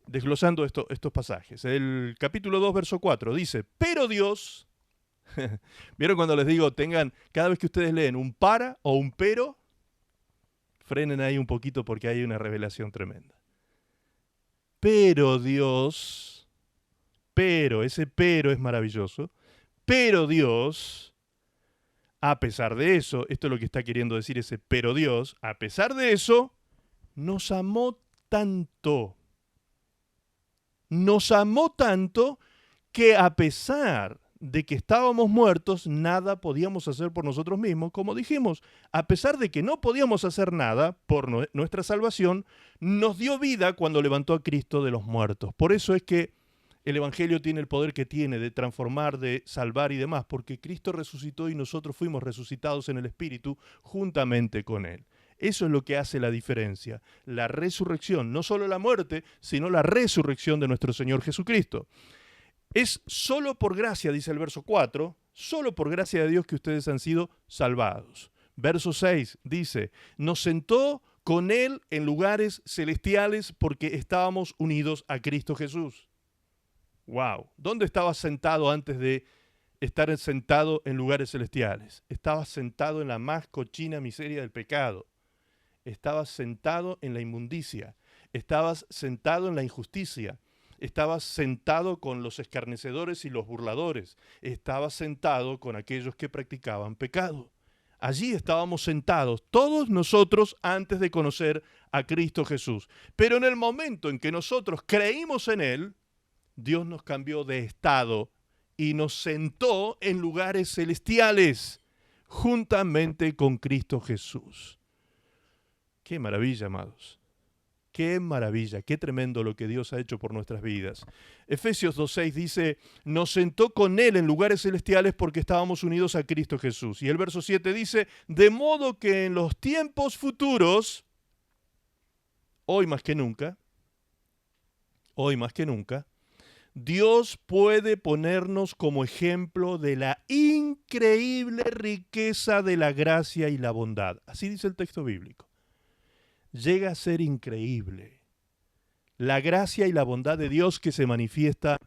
desglosando estos pasajes. El capítulo 2, verso 4 dice, pero Dios, ¿vieron cuando les digo, cada vez que ustedes leen un para o un pero, frenen ahí un poquito porque hay una revelación tremenda. Pero Dios, ese pero es maravilloso, pero Dios, a pesar de eso, esto es lo que está queriendo decir ese pero Dios, a pesar de eso, nos amó tanto que a pesar de que estábamos muertos, nada podíamos hacer por nosotros mismos. Como dijimos, a pesar de que no podíamos hacer nada por nuestra salvación, nos dio vida cuando levantó a Cristo de los muertos. Por eso es que el Evangelio tiene el poder que tiene de transformar, de salvar y demás, porque Cristo resucitó y nosotros fuimos resucitados en el Espíritu juntamente con Él. Eso es lo que hace la diferencia, la resurrección, no solo la muerte, sino la resurrección de nuestro Señor Jesucristo. Es solo por gracia, dice el verso 4, solo por gracia de Dios que ustedes han sido salvados. Verso 6 dice, nos sentó con Él en lugares celestiales porque estábamos unidos a Cristo Jesús. ¡Wow! ¿Dónde estabas sentado antes de estar sentado en lugares celestiales? Estabas sentado en la más cochina miseria del pecado. Estabas sentado en la inmundicia. Estabas sentado en la injusticia. Estabas sentado con los escarnecedores y los burladores. Estabas sentado con aquellos que practicaban pecado. Allí estábamos sentados, todos nosotros, antes de conocer a Cristo Jesús. Pero en el momento en que nosotros creímos en Él, Dios nos cambió de estado y nos sentó en lugares celestiales, juntamente con Cristo Jesús. Qué maravilla, amados. Qué maravilla, qué tremendo lo que Dios ha hecho por nuestras vidas. Efesios 2.6 dice, nos sentó con Él en lugares celestiales porque estábamos unidos a Cristo Jesús. Y el verso 7 dice, de modo que en los tiempos futuros, hoy más que nunca, Dios puede ponernos como ejemplo de la increíble riqueza de la gracia y la bondad. Así dice el texto bíblico. Llega a ser increíble la gracia y la bondad de Dios que se manifiesta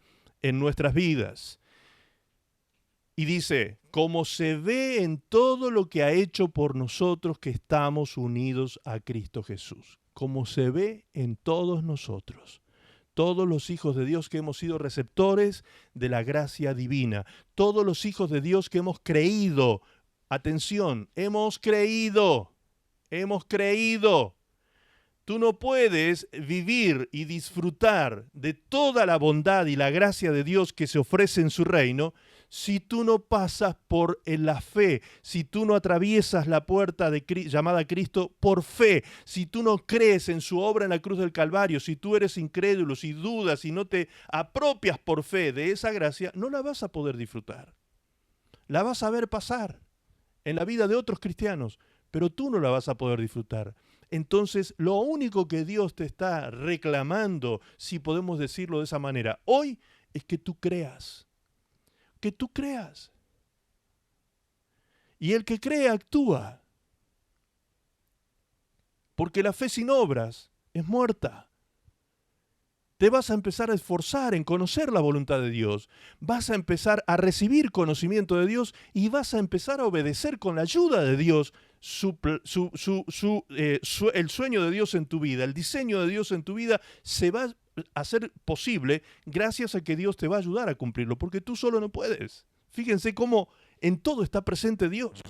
en nuestras vidas. Y dice, como se ve en todo lo que ha hecho por nosotros que estamos unidos a Cristo Jesús. Como se ve en todos nosotros. Todos los hijos de Dios que hemos sido receptores de la gracia divina. Todos los hijos de Dios que hemos creído. Atención, hemos creído. Tú no puedes vivir y disfrutar de toda la bondad y la gracia de Dios que se ofrece en su reino si tú no pasas por la fe, si tú no atraviesas la puerta llamada Cristo por fe, si tú no crees en su obra en la cruz del Calvario, si tú eres incrédulo, si dudas, si no te apropias por fe de esa gracia, no la vas a poder disfrutar. La vas a ver pasar en la vida de otros cristianos, pero tú no la vas a poder disfrutar. Entonces, lo único que Dios te está reclamando, si podemos decirlo de esa manera, hoy es que tú creas. Que tú creas. Y el que cree actúa. Porque la fe sin obras es muerta. te vas a empezar a esforzar en conocer la voluntad de Dios, vas a empezar a recibir conocimiento de Dios y vas a empezar a obedecer con la ayuda de Dios el sueño de Dios en tu vida, el diseño de Dios en tu vida se va a hacer posible gracias a que Dios te va a ayudar a cumplirlo, porque tú solo no puedes. Fíjense cómo en todo está presente Dios.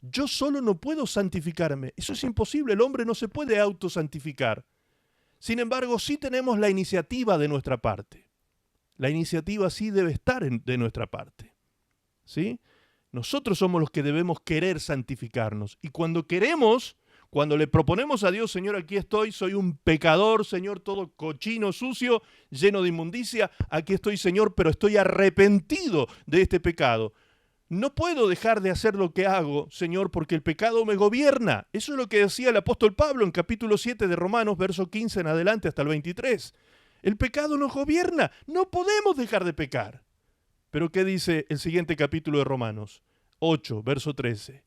Yo solo no puedo santificarme, eso es imposible, el hombre no se puede autosantificar. Sin embargo, sí tenemos la iniciativa de nuestra parte. La iniciativa sí debe estar de nuestra parte. ¿Sí? Nosotros somos los que debemos querer santificarnos. Y cuando queremos, cuando le proponemos a Dios, Señor, aquí estoy, soy un pecador, Señor, todo cochino, sucio, lleno de inmundicia, aquí estoy, Señor, pero estoy arrepentido de este pecado. No puedo dejar de hacer lo que hago, Señor, porque el pecado me gobierna. Eso es lo que decía el apóstol Pablo en capítulo 7 de Romanos, verso 15 en adelante hasta el 23. El pecado nos gobierna. No podemos dejar de pecar. Pero ¿qué dice el siguiente capítulo de Romanos? 8, verso 13.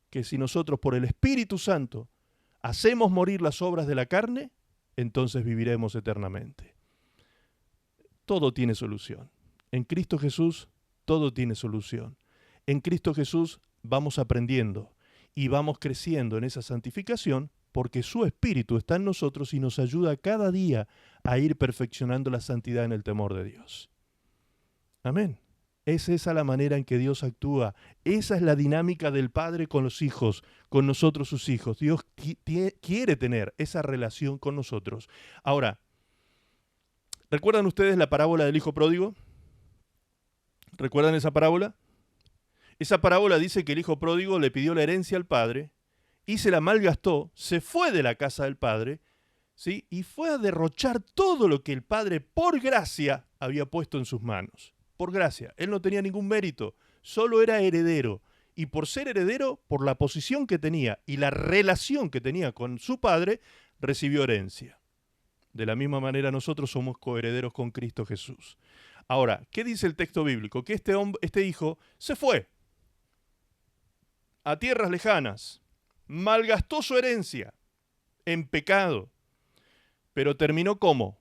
Que si nosotros por el Espíritu Santo hacemos morir las obras de la carne, entonces viviremos eternamente. Todo tiene solución. En Cristo Jesús, todo tiene solución. En Cristo Jesús vamos aprendiendo y vamos creciendo en esa santificación porque su Espíritu está en nosotros y nos ayuda cada día a ir perfeccionando la santidad en el temor de Dios. Amén. Es esa la manera en que Dios actúa. Esa es la dinámica del Padre con los hijos, con nosotros sus hijos. Dios quiere tener esa relación con nosotros. Ahora, ¿recuerdan ustedes la parábola del hijo pródigo? ¿Recuerdan esa parábola? Esa parábola dice que el hijo pródigo le pidió la herencia al padre y se la malgastó, se fue de la casa del padre, ¿sí? Y fue a derrochar todo lo que el padre, por gracia, había puesto en sus manos. Por gracia. Él no tenía ningún mérito, solo era heredero. Y por ser heredero, por la posición que tenía y la relación que tenía con su padre, recibió herencia. De la misma manera nosotros somos coherederos con Cristo Jesús. Ahora, ¿qué dice el texto bíblico? Que este hijo se fue a tierras lejanas, malgastó su herencia en pecado, pero terminó ¿cómo?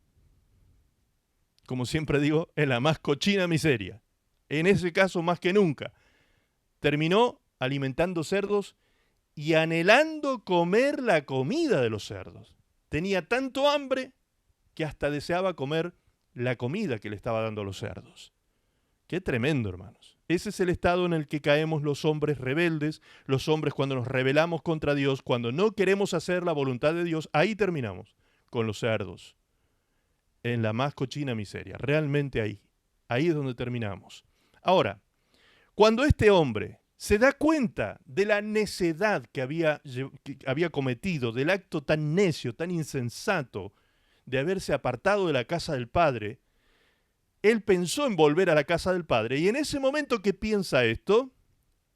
Como siempre digo, en la más cochina miseria. En ese caso, más que nunca. Terminó alimentando cerdos y anhelando comer la comida de los cerdos. Tenía tanto hambre que hasta deseaba comer la comida que le estaba dando a los cerdos. Qué tremendo, hermanos. Ese es el estado en el que caemos los hombres rebeldes, los hombres cuando nos rebelamos contra Dios, cuando no queremos hacer la voluntad de Dios, ahí terminamos, con los cerdos, en la más cochina miseria, realmente ahí es donde terminamos. Ahora, cuando este hombre se da cuenta de la necedad que había cometido, del acto tan necio, tan insensato, de haberse apartado de la casa del Padre, él pensó en volver a la casa del Padre, y en ese momento que piensa esto,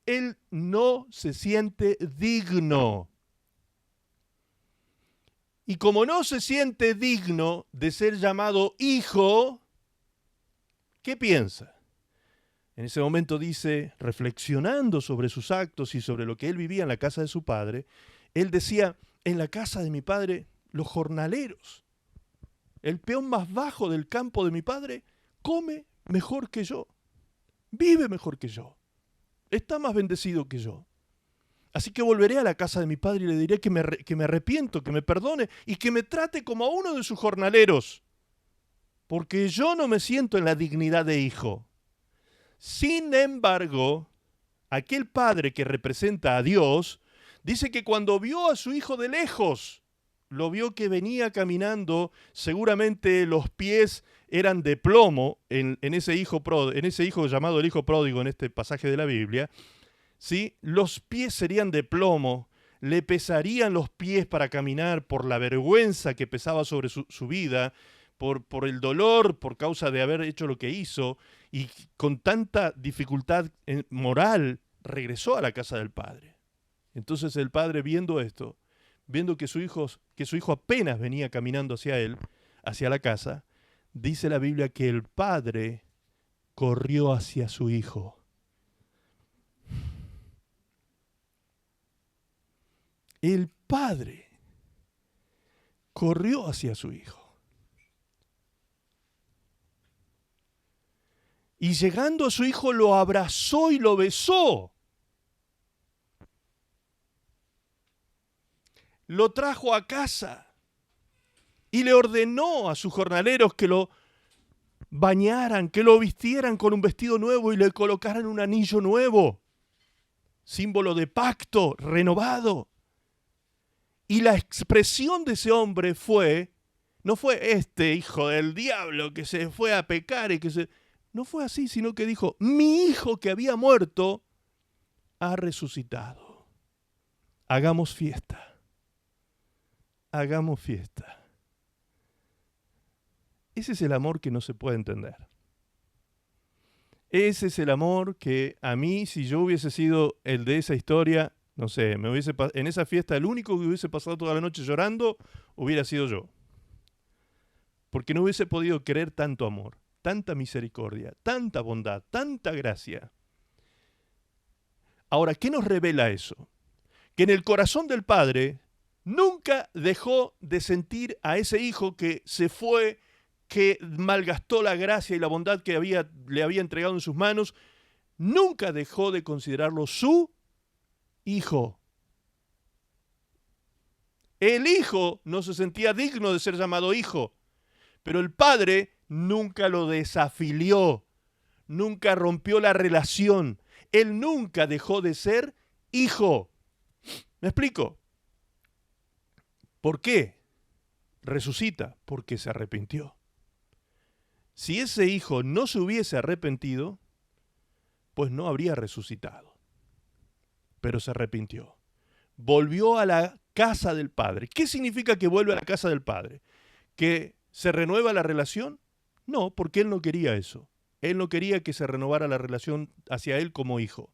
él no se siente digno. Y como no se siente digno de ser llamado hijo, ¿qué piensa? En ese momento dice, reflexionando sobre sus actos y sobre lo que él vivía en la casa de su padre, él decía, en la casa de mi padre, los jornaleros, el peón más bajo del campo de mi padre, come mejor que yo, vive mejor que yo, está más bendecido que yo. Así que volveré a la casa de mi padre y le diré que me arrepiento, que me perdone y que me trate como a uno de sus jornaleros, porque yo no me siento en la dignidad de hijo. Sin embargo, aquel padre que representa a Dios, dice que cuando vio a su hijo de lejos, lo vio que venía caminando, seguramente los pies eran de plomo en ese hijo llamado el hijo pródigo en este pasaje de la Biblia, ¿sí? Los pies serían de plomo, le pesarían los pies para caminar por la vergüenza que pesaba sobre su vida, por el dolor por causa de haber hecho lo que hizo, y con tanta dificultad moral regresó a la casa del padre. Entonces el padre, viendo esto, viendo que su hijo apenas venía caminando hacia él, hacia la casa, dice la Biblia que el padre corrió hacia su hijo. El padre corrió hacia su hijo. Y llegando a su hijo lo abrazó y lo besó. Lo trajo a casa y le ordenó a sus jornaleros que lo bañaran, que lo vistieran con un vestido nuevo y le colocaran un anillo nuevo, símbolo de pacto renovado. Y la expresión de ese hombre no fue este hijo del diablo que se fue a pecar y no fue así, sino que dijo, mi hijo que había muerto ha resucitado. Hagamos fiesta. Hagamos fiesta. Ese es el amor que no se puede entender. Ese es el amor que a mí, si yo hubiese sido el de esa historia, no sé, en esa fiesta el único que hubiese pasado toda la noche llorando hubiera sido yo. Porque no hubiese podido creer tanto amor, tanta misericordia, tanta bondad, tanta gracia. Ahora, ¿qué nos revela eso? Que en el corazón del Padre nunca dejó de sentir a ese hijo que se fue, que malgastó la gracia y la bondad que le había entregado en sus manos, nunca dejó de considerarlo su hijo. El hijo no se sentía digno de ser llamado hijo, pero el padre nunca lo desafilió, nunca rompió la relación. Él nunca dejó de ser hijo. ¿Me explico? ¿Por qué? Resucita, porque se arrepintió. Si ese hijo no se hubiese arrepentido, pues no habría resucitado. Pero se arrepintió. Volvió a la casa del Padre. ¿Qué significa que vuelve a la casa del Padre? ¿Que se renueva la relación? No, porque él no quería eso. Él no quería que se renovara la relación hacia él como hijo.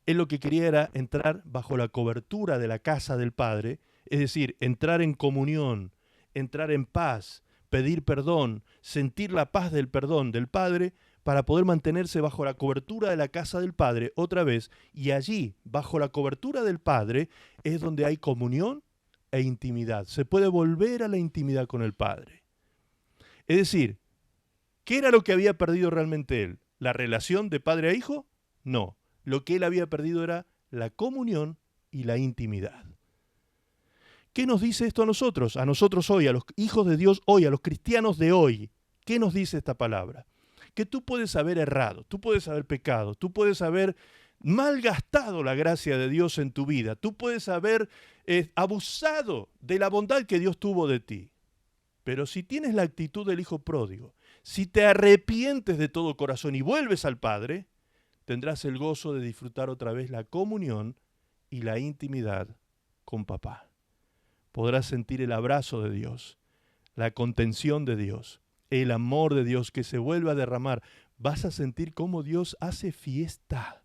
Él lo que quería era entrar bajo la cobertura de la casa del Padre, es decir, entrar en comunión, entrar en paz, pedir perdón, sentir la paz del perdón del Padre para poder mantenerse bajo la cobertura de la casa del Padre otra vez, y allí, bajo la cobertura del Padre, es donde hay comunión e intimidad. Se puede volver a la intimidad con el Padre. Es decir, ¿qué era lo que había perdido realmente él? ¿La relación de padre a hijo? No. Lo que él había perdido era la comunión y la intimidad. ¿Qué nos dice esto a nosotros? A nosotros hoy, a los hijos de Dios hoy, a los cristianos de hoy. ¿Qué nos dice esta palabra? Que tú puedes haber errado, tú puedes haber pecado, tú puedes haber malgastado la gracia de Dios en tu vida, tú puedes haber abusado de la bondad que Dios tuvo de ti. Pero si tienes la actitud del hijo pródigo, si te arrepientes de todo corazón y vuelves al Padre, tendrás el gozo de disfrutar otra vez la comunión y la intimidad con papá. Podrás sentir el abrazo de Dios, la contención de Dios, el amor de Dios que se vuelve a derramar. Vas a sentir cómo Dios hace fiesta.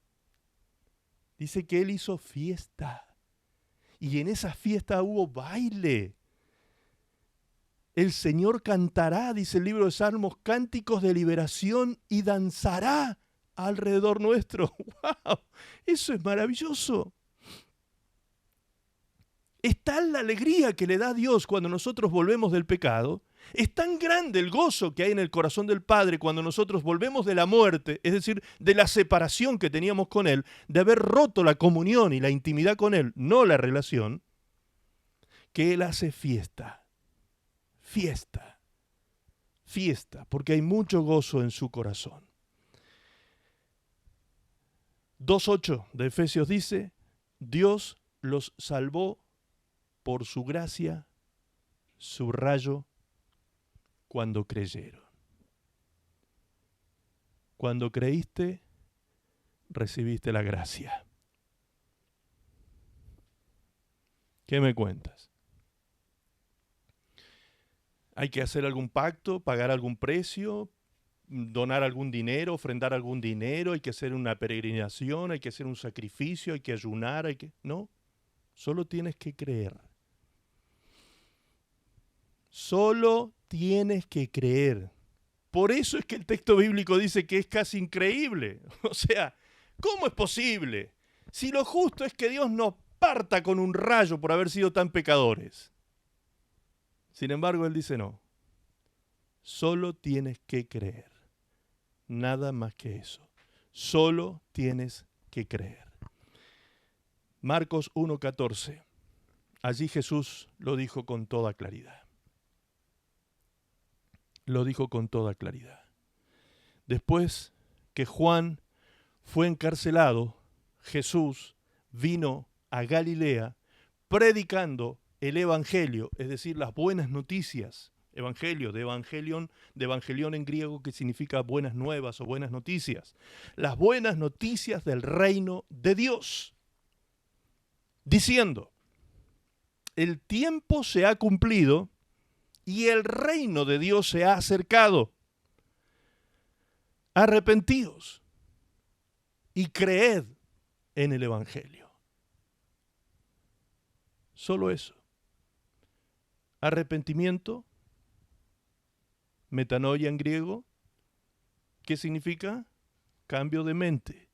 Dice que Él hizo fiesta. Y en esa fiesta hubo baile. El Señor cantará, dice el libro de Salmos, cánticos de liberación y danzará alrededor nuestro. ¡Wow! Eso es maravilloso. Es tal la alegría que le da a Dios cuando nosotros volvemos del pecado. Es tan grande el gozo que hay en el corazón del Padre cuando nosotros volvemos de la muerte, es decir, de la separación que teníamos con Él, de haber roto la comunión y la intimidad con Él, no la relación, que Él hace fiesta. Fiesta, fiesta, porque hay mucho gozo en su corazón. 2:8 de Efesios dice, Dios los salvó por su gracia, subrayo, cuando creyeron. Cuando creíste, recibiste la gracia. ¿Qué me cuentas? ¿Hay que hacer algún pacto, pagar algún precio, donar algún dinero, ofrendar algún dinero? ¿Hay que hacer una peregrinación? ¿Hay que hacer un sacrificio? ¿Hay que ayunar? No, solo tienes que creer. Solo tienes que creer. Por eso es que el texto bíblico dice que es casi increíble. O sea, ¿cómo es posible? Si lo justo es que Dios nos parta con un rayo por haber sido tan pecadores. Sin embargo, Él dice no. Solo tienes que creer. Nada más que eso. Solo tienes que creer. Marcos 1:14. Allí Jesús lo dijo con toda claridad. Lo dijo con toda claridad. Después que Juan fue encarcelado, Jesús vino a Galilea predicando el Evangelio, es decir, las buenas noticias. Evangelio, de evangelión en griego, que significa buenas nuevas o buenas noticias. Las buenas noticias del reino de Dios. Diciendo, el tiempo se ha cumplido y el reino de Dios se ha acercado. Arrepentíos y creed en el Evangelio. Solo eso. Arrepentimiento, metanoia en griego, ¿qué significa? Cambio de mente,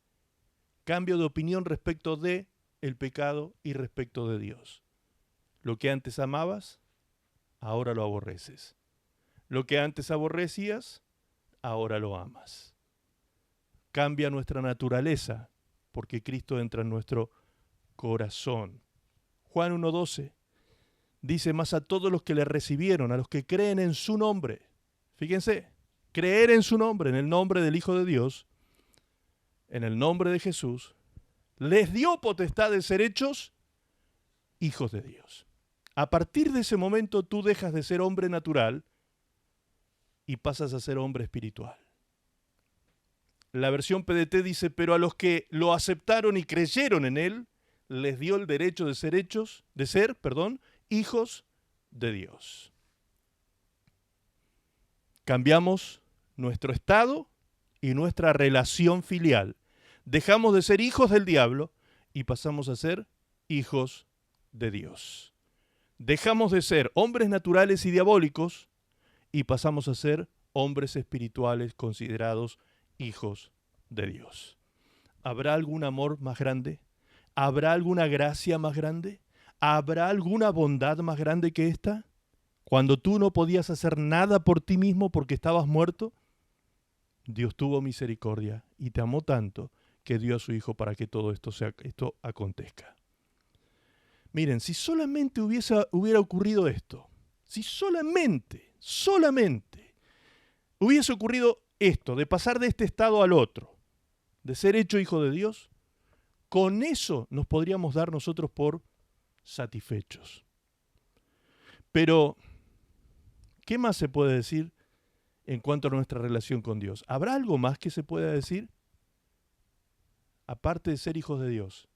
cambio de opinión respecto de el pecado y respecto de Dios. Lo que antes amabas, ahora lo aborreces. Lo que antes aborrecías, ahora lo amas. Cambia nuestra naturaleza, porque Cristo entra en nuestro corazón. Juan 1:12 dice, mas a todos los que le recibieron, a los que creen en su nombre, fíjense, creer en su nombre, en el nombre del Hijo de Dios, en el nombre de Jesús, les dio potestad de ser hechos hijos de Dios. A partir de ese momento tú dejas de ser hombre natural y pasas a ser hombre espiritual. La versión PDT dice, pero a los que lo aceptaron y creyeron en él, les dio el derecho de ser hijos de Dios. Cambiamos nuestro estado y nuestra relación filial. Dejamos de ser hijos del diablo y pasamos a ser hijos de Dios. Dejamos de ser hombres naturales y diabólicos y pasamos a ser hombres espirituales considerados hijos de Dios. ¿Habrá algún amor más grande? ¿Habrá alguna gracia más grande? ¿Habrá alguna bondad más grande que esta? Cuando tú no podías hacer nada por ti mismo porque estabas muerto, Dios tuvo misericordia y te amó tanto que dio a su Hijo para que todo esto acontezca. Miren, si solamente hubiera ocurrido esto, si solamente hubiese ocurrido esto, de pasar de este estado al otro, de ser hecho hijo de Dios, con eso nos podríamos dar nosotros por satisfechos. Pero, ¿qué más se puede decir en cuanto a nuestra relación con Dios? ¿Habrá algo más que se pueda decir? Aparte de ser hijos de Dios,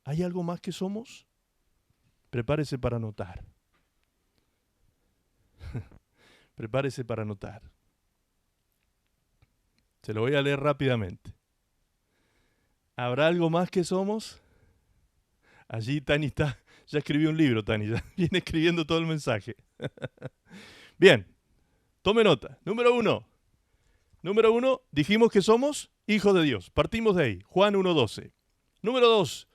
¿hay algo más que somos? Prepárese para anotar. Prepárese para anotar. Se lo voy a leer rápidamente. ¿Habrá algo más que somos? Allí Tani ya escribió un libro, Tani, ya viene escribiendo todo el mensaje. Bien, tome nota. Número uno, dijimos que somos hijos de Dios. Partimos de ahí, Juan 1:12. Número 2,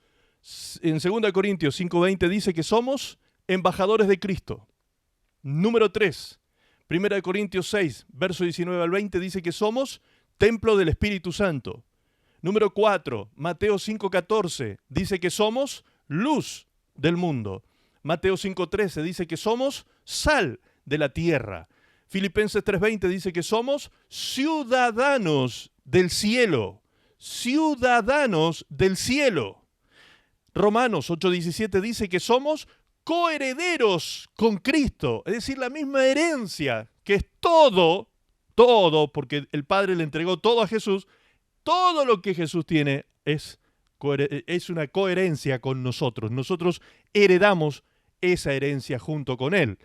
en 2 Corintios 5:20 dice que somos embajadores de Cristo. Número 3, 1 Corintios 6, verso 19 al 20 dice que somos templo del Espíritu Santo. Número 4, Mateo 5:14 dice que somos luz del mundo. Mateo 5:13 dice que somos sal de la tierra. Filipenses 3:20 dice que somos ciudadanos del cielo. Ciudadanos del cielo. Romanos 8:17 dice que somos coherederos con Cristo. Es decir, la misma herencia, que es todo, porque el Padre le entregó todo a Jesús. Todo lo que Jesús tiene es una coherencia con nosotros. Nosotros heredamos esa herencia junto con Él.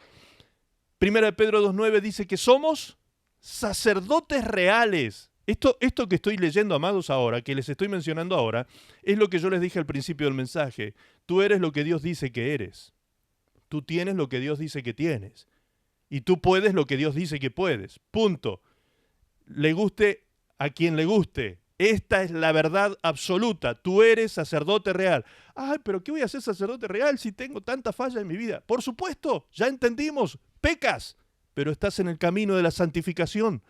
1 Pedro 2:9 dice que somos sacerdotes reales. Esto que estoy leyendo, amados, ahora, que les estoy mencionando ahora, es lo que yo les dije al principio del mensaje. Tú eres lo que Dios dice que eres. Tú tienes lo que Dios dice que tienes. Y tú puedes lo que Dios dice que puedes. Punto. Le guste a quien le guste. Esta es la verdad absoluta. Tú eres sacerdote real. Ay, pero ¿qué voy a ser sacerdote real si tengo tanta falla en mi vida? Por supuesto, ya entendimos, pecas, pero estás en el camino de la santificación.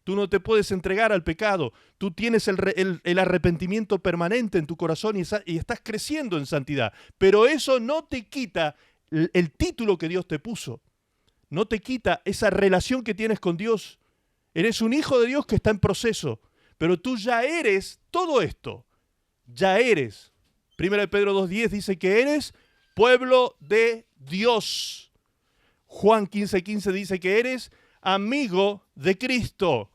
Tú no te puedes entregar al pecado. Tú tienes el arrepentimiento permanente en tu corazón y estás creciendo en santidad. Pero eso no te quita el título que Dios te puso. No te quita esa relación que tienes con Dios. Eres un hijo de Dios que está en proceso. Pero tú ya eres todo esto. Ya eres. 1 Pedro 2:10 dice que eres pueblo de Dios. Juan 15:15 dice que eres amigo de Cristo.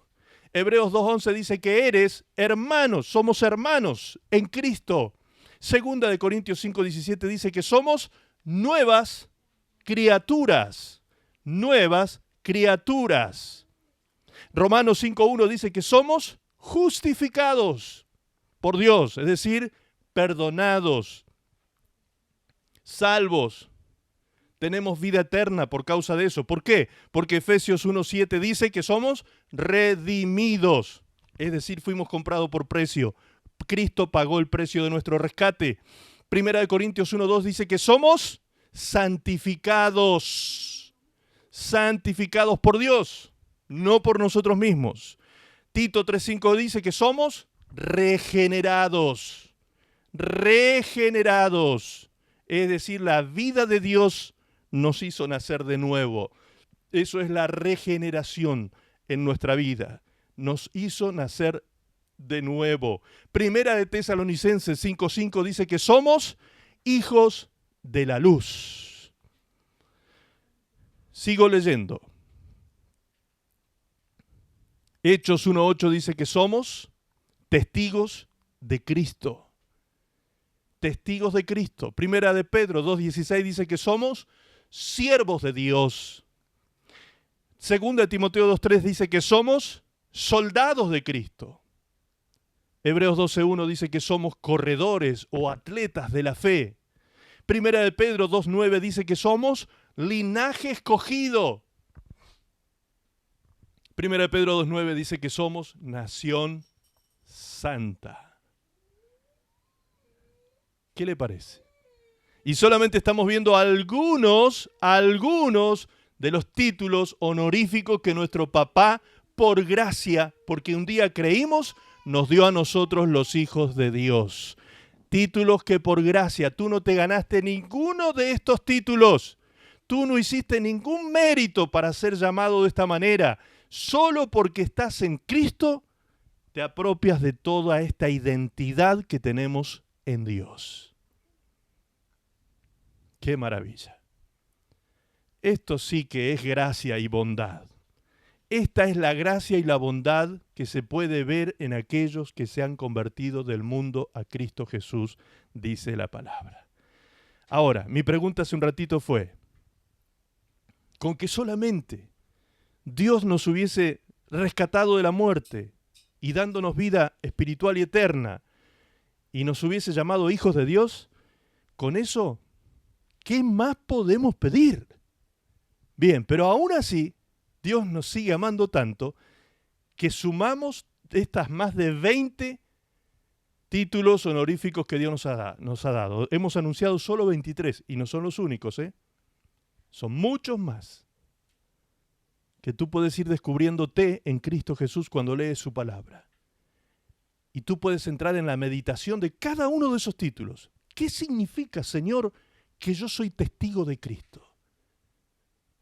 Hebreos 2:11 dice que eres hermanos, somos hermanos en Cristo. Segunda de Corintios 5:17 dice que somos nuevas criaturas. Nuevas criaturas. Romanos 5:1 dice que somos justificados por Dios, es decir, perdonados, salvos. Tenemos vida eterna por causa de eso. ¿Por qué? Porque Efesios 1:7 dice que somos redimidos. Es decir, fuimos comprados por precio. Cristo pagó el precio de nuestro rescate. Primera de Corintios 1:2 dice que somos santificados. Santificados por Dios, no por nosotros mismos. Tito 3:5 dice que somos regenerados. Regenerados. Es decir, la vida de Dios nos hizo nacer de nuevo. Eso es la regeneración en nuestra vida. Nos hizo nacer de nuevo. Primera de Tesalonicenses 5:5 dice que somos hijos de la luz. Sigo leyendo. Hechos 1:8 dice que somos testigos de Cristo. Testigos de Cristo. Primera de Pedro 2:16 dice que somos siervos de Dios. Segunda de Timoteo 2:3 dice que somos soldados de Cristo. Hebreos 12:1 dice que somos corredores o atletas de la fe. Primera de Pedro 2:9 dice que somos linaje escogido. Primera de Pedro 2:9 dice que somos nación santa. ¿Qué le parece? Y solamente estamos viendo algunos de los títulos honoríficos que nuestro papá, por gracia, porque un día creímos, nos dio a nosotros los hijos de Dios. Títulos que por gracia, tú no te ganaste ninguno de estos títulos. Tú no hiciste ningún mérito para ser llamado de esta manera. Solo porque estás en Cristo, te apropias de toda esta identidad que tenemos en Dios. ¡Qué maravilla! Esto sí que es gracia y bondad. Esta es la gracia y la bondad que se puede ver en aquellos que se han convertido del mundo a Cristo Jesús, dice la palabra. Ahora, mi pregunta hace un ratito fue, ¿con que solamente Dios nos hubiese rescatado de la muerte y dándonos vida espiritual y eterna y nos hubiese llamado hijos de Dios? ¿Con eso qué más podemos pedir? Bien, pero aún así, Dios nos sigue amando tanto que sumamos estas más de 20 títulos honoríficos que Dios nos ha dado. Hemos anunciado solo 23 y no son los únicos, ¿eh? Son muchos más que tú puedes ir descubriéndote en Cristo Jesús cuando lees su palabra. Y tú puedes entrar en la meditación de cada uno de esos títulos. ¿Qué significa, Señor, que yo soy testigo de Cristo?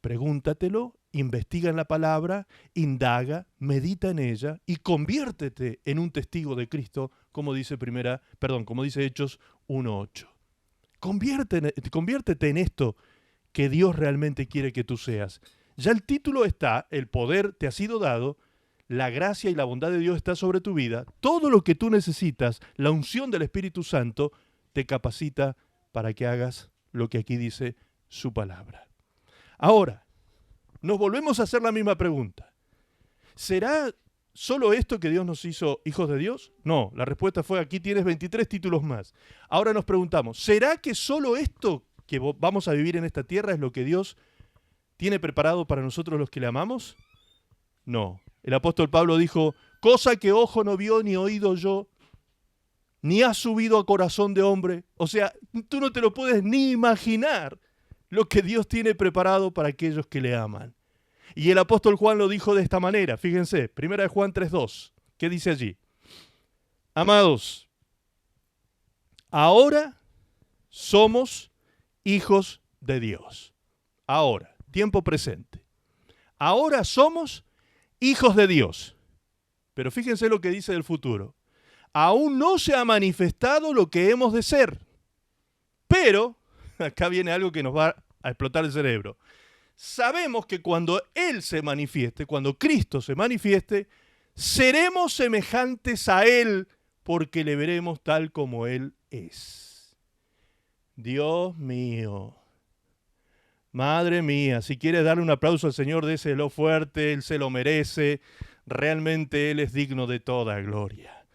Pregúntatelo, investiga en la palabra, indaga, medita en ella y conviértete en un testigo de Cristo, como dice Hechos 1:8. Conviértete en esto que Dios realmente quiere que tú seas. Ya el título está, el poder te ha sido dado, la gracia y la bondad de Dios está sobre tu vida. Todo lo que tú necesitas, la unción del Espíritu Santo, te capacita para que hagas lo que aquí dice su palabra. Ahora, nos volvemos a hacer la misma pregunta. ¿Será solo esto que Dios nos hizo hijos de Dios? No, la respuesta fue, aquí tienes 23 títulos más. Ahora nos preguntamos, ¿será que solo esto que vamos a vivir en esta tierra es lo que Dios tiene preparado para nosotros los que le amamos? No. El apóstol Pablo dijo, cosa que ojo no vio ni oído oyó, ni ha subido a corazón de hombre. O sea, tú no te lo puedes ni imaginar lo que Dios tiene preparado para aquellos que le aman. Y el apóstol Juan lo dijo de esta manera, fíjense, 1 Juan 3:2, ¿qué dice allí? Amados, ahora somos hijos de Dios. Ahora, tiempo presente. Ahora somos hijos de Dios. Pero fíjense lo que dice del futuro. Aún no se ha manifestado lo que hemos de ser. Pero, acá viene algo que nos va a explotar el cerebro. Sabemos que cuando Él se manifieste, cuando Cristo se manifieste, seremos semejantes a Él porque le veremos tal como Él es. Dios mío. Madre mía, si quieres darle un aplauso al Señor, déselo fuerte, Él se lo merece. Realmente Él es digno de toda gloria.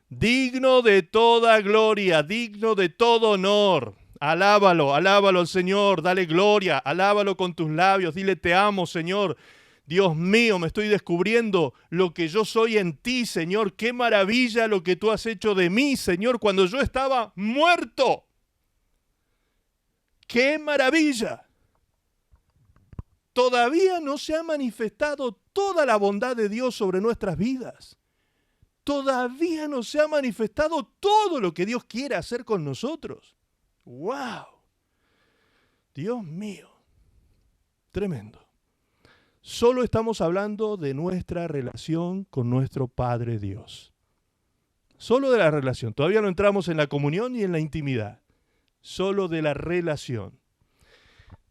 Digno de toda gloria, digno de todo honor. Alábalo, alábalo al Señor, dale gloria, alábalo con tus labios, dile te amo, Señor. Dios mío, me estoy descubriendo lo que yo soy en ti, Señor. Qué maravilla lo que tú has hecho de mí, Señor, cuando yo estaba muerto. ¡Qué maravilla! Todavía no se ha manifestado toda la bondad de Dios sobre nuestras vidas. Todavía no se ha manifestado todo lo que Dios quiere hacer con nosotros. ¡Wow! Dios mío. Tremendo. Solo estamos hablando de nuestra relación con nuestro Padre Dios. Solo de la relación. Todavía no entramos en la comunión ni en la intimidad. Solo de la relación.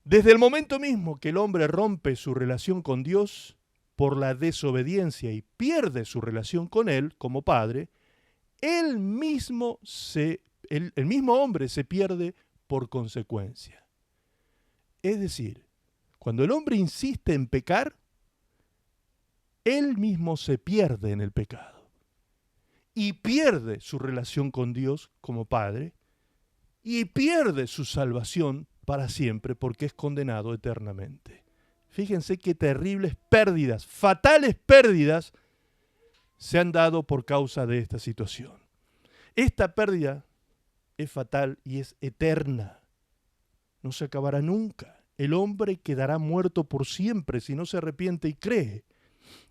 Desde el momento mismo que el hombre rompe su relación con Dios por la desobediencia y pierde su relación con Él como Padre, el mismo hombre se pierde por consecuencia. Es decir, cuando el hombre insiste en pecar, él mismo se pierde en el pecado y pierde su relación con Dios como Padre y pierde su salvación para siempre porque es condenado eternamente. Fíjense qué terribles pérdidas, fatales pérdidas se han dado por causa de esta situación. Esta pérdida es fatal y es eterna. No se acabará nunca. El hombre quedará muerto por siempre si no se arrepiente y cree.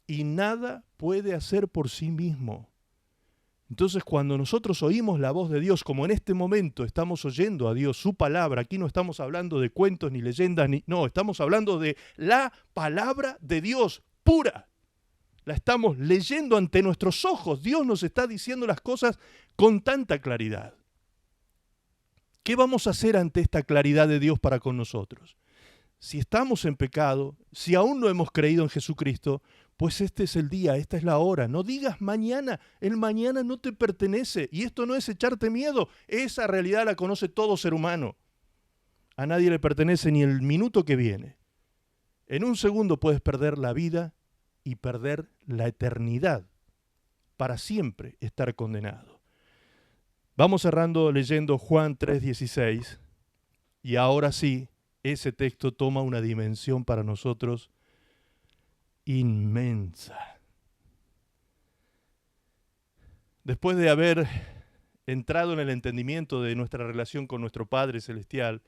Y nada puede hacer por sí mismo. Entonces, cuando nosotros oímos la voz de Dios, como en este momento estamos oyendo a Dios, su palabra, aquí no estamos hablando de cuentos ni leyendas, no, estamos hablando de la palabra de Dios pura. La estamos leyendo ante nuestros ojos. Dios nos está diciendo las cosas con tanta claridad. ¿Qué vamos a hacer ante esta claridad de Dios para con nosotros? Si estamos en pecado, si aún no hemos creído en Jesucristo, pues este es el día, esta es la hora. No digas mañana, el mañana no te pertenece. Y esto no es echarte miedo, esa realidad la conoce todo ser humano. A nadie le pertenece ni el minuto que viene. En un segundo puedes perder la vida y perder la eternidad. Para siempre estar condenado. Vamos cerrando leyendo Juan 3:16. Y ahora sí, ese texto toma una dimensión para nosotros inmensa. Después de haber entrado en el entendimiento de nuestra relación con nuestro Padre Celestial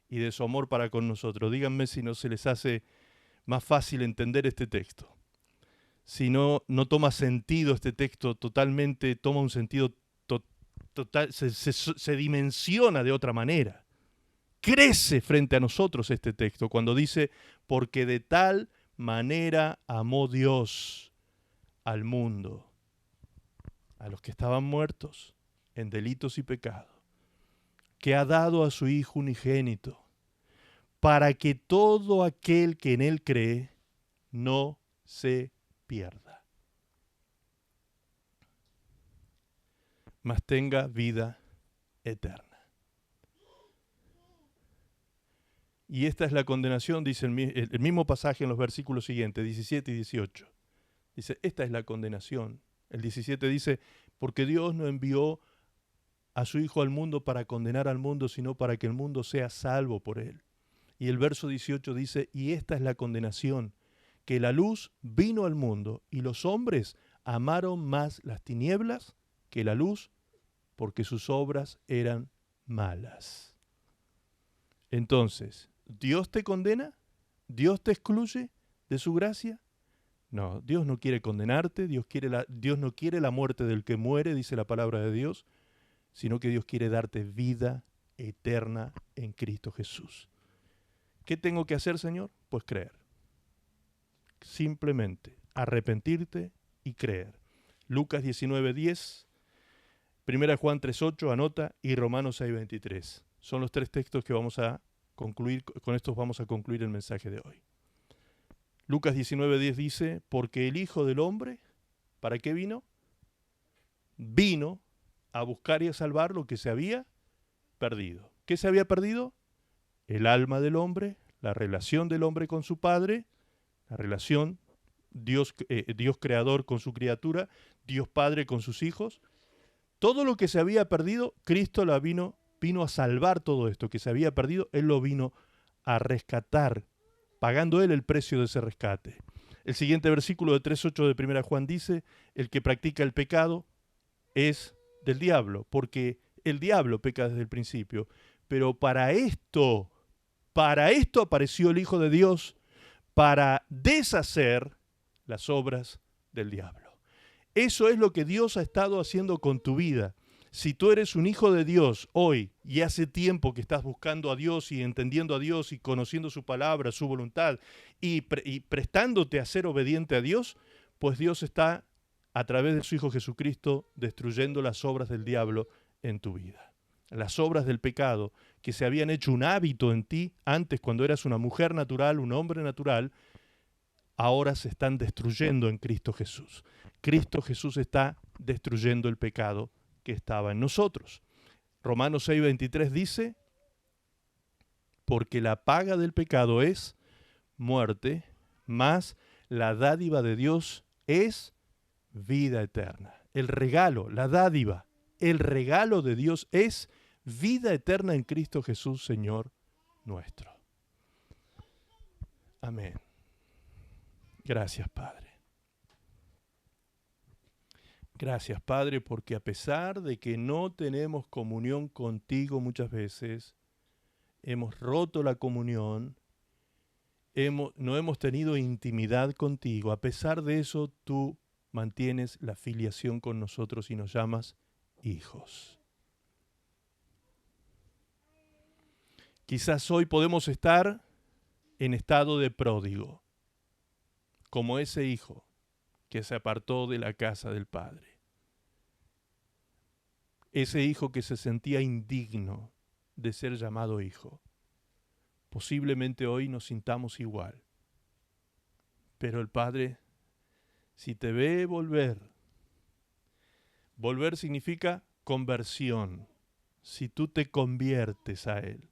y de su amor para con nosotros, díganme si no se les hace más fácil entender este texto. Si no toma sentido este texto totalmente, toma un sentido total, se dimensiona de otra manera. Crece frente a nosotros este texto cuando dice, porque de tal manera amó Dios al mundo, a los que estaban muertos en delitos y pecados, que ha dado a su Hijo unigénito, para que todo aquel que en Él cree no se pierda, mas tenga vida eterna. Y esta es la condenación, dice el mismo pasaje en los versículos siguientes, 17 y 18. Dice, esta es la condenación. El 17 dice, porque Dios no envió a su Hijo al mundo para condenar al mundo, sino para que el mundo sea salvo por Él. Y el verso 18 dice, y esta es la condenación, que la luz vino al mundo, y los hombres amaron más las tinieblas que la luz, porque sus obras eran malas. Entonces, ¿Dios te condena? ¿Dios te excluye? de su gracia? No, Dios no quiere condenarte, Dios no quiere la muerte del que muere, dice la palabra de Dios, sino que Dios quiere darte vida eterna en Cristo Jesús. ¿Qué tengo que hacer, Señor? Pues creer. Simplemente arrepentirte y creer. Lucas 19:10, 1 Juan 3:8, anota, y Romanos 6:23. Son los tres textos que vamos a concluir, con estos vamos a concluir el mensaje de hoy. Lucas 19:10 dice, porque el Hijo del Hombre, ¿para qué vino? Vino a buscar y a salvar lo que se había perdido. ¿Qué se había perdido? El alma del hombre, la relación del hombre con su Padre, la relación Dios creador con su criatura, Dios Padre con sus hijos. Todo lo que se había perdido, Cristo vino a salvar todo esto que se había perdido, Él lo vino a rescatar, pagando Él el precio de ese rescate. El siguiente versículo de 3:8 de 1 Juan dice, el que practica el pecado es del diablo, porque el diablo peca desde el principio. Pero para esto apareció el Hijo de Dios, para deshacer las obras del diablo. Eso es lo que Dios ha estado haciendo con tu vida. Si tú eres un hijo de Dios hoy y hace tiempo que estás buscando a Dios y entendiendo a Dios y conociendo su palabra, su voluntad y prestándote a ser obediente a Dios, pues Dios está a través de su Hijo Jesucristo destruyendo las obras del diablo en tu vida. Las obras del pecado que se habían hecho un hábito en ti antes cuando eras una mujer natural, un hombre natural, ahora se están destruyendo en Cristo Jesús. Cristo Jesús está destruyendo el pecado que estaba en nosotros. Romanos 6:23 dice, porque la paga del pecado es muerte, mas la dádiva de Dios es vida eterna. El regalo, la dádiva, el regalo de Dios es vida eterna en Cristo Jesús, Señor nuestro. Amén. Gracias, Padre. Gracias, Padre, porque a pesar de que no tenemos comunión contigo muchas veces, hemos roto la comunión, no hemos tenido intimidad contigo, a pesar de eso tú mantienes la filiación con nosotros y nos llamas hijos. Quizás hoy podemos estar en estado de pródigo, como ese hijo que se apartó de la casa del padre. Ese hijo que se sentía indigno de ser llamado hijo. Posiblemente hoy nos sintamos igual. Pero el Padre, si te ve volver significa conversión. Si tú te conviertes a Él.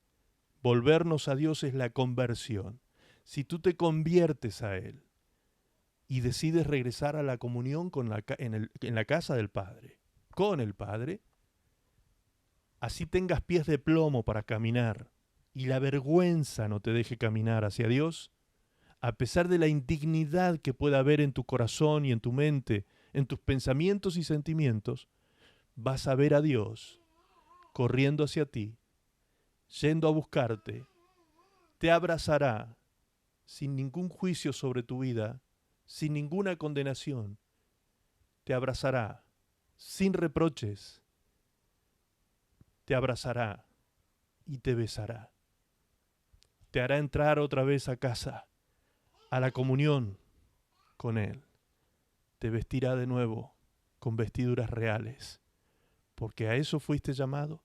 Volvernos a Dios es la conversión. Si tú te conviertes a Él y decides regresar a la comunión en la casa del Padre, con el Padre, así tengas pies de plomo para caminar y la vergüenza no te deje caminar hacia Dios, a pesar de la indignidad que pueda haber en tu corazón y en tu mente, en tus pensamientos y sentimientos, vas a ver a Dios corriendo hacia ti, yendo a buscarte, te abrazará sin ningún juicio sobre tu vida, sin ninguna condenación, te abrazará sin reproches, te abrazará y te besará. Te hará entrar otra vez a casa, a la comunión con Él. Te vestirá de nuevo con vestiduras reales, porque a eso fuiste llamado,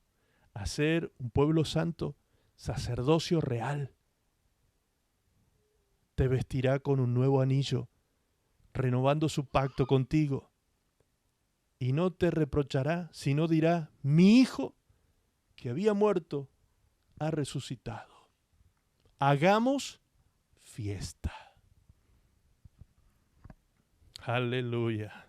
a ser un pueblo santo, sacerdocio real. Te vestirá con un nuevo anillo, renovando su pacto contigo. Y no te reprochará, sino dirá, mi hijo, que había muerto, ha resucitado. Hagamos fiesta. Aleluya.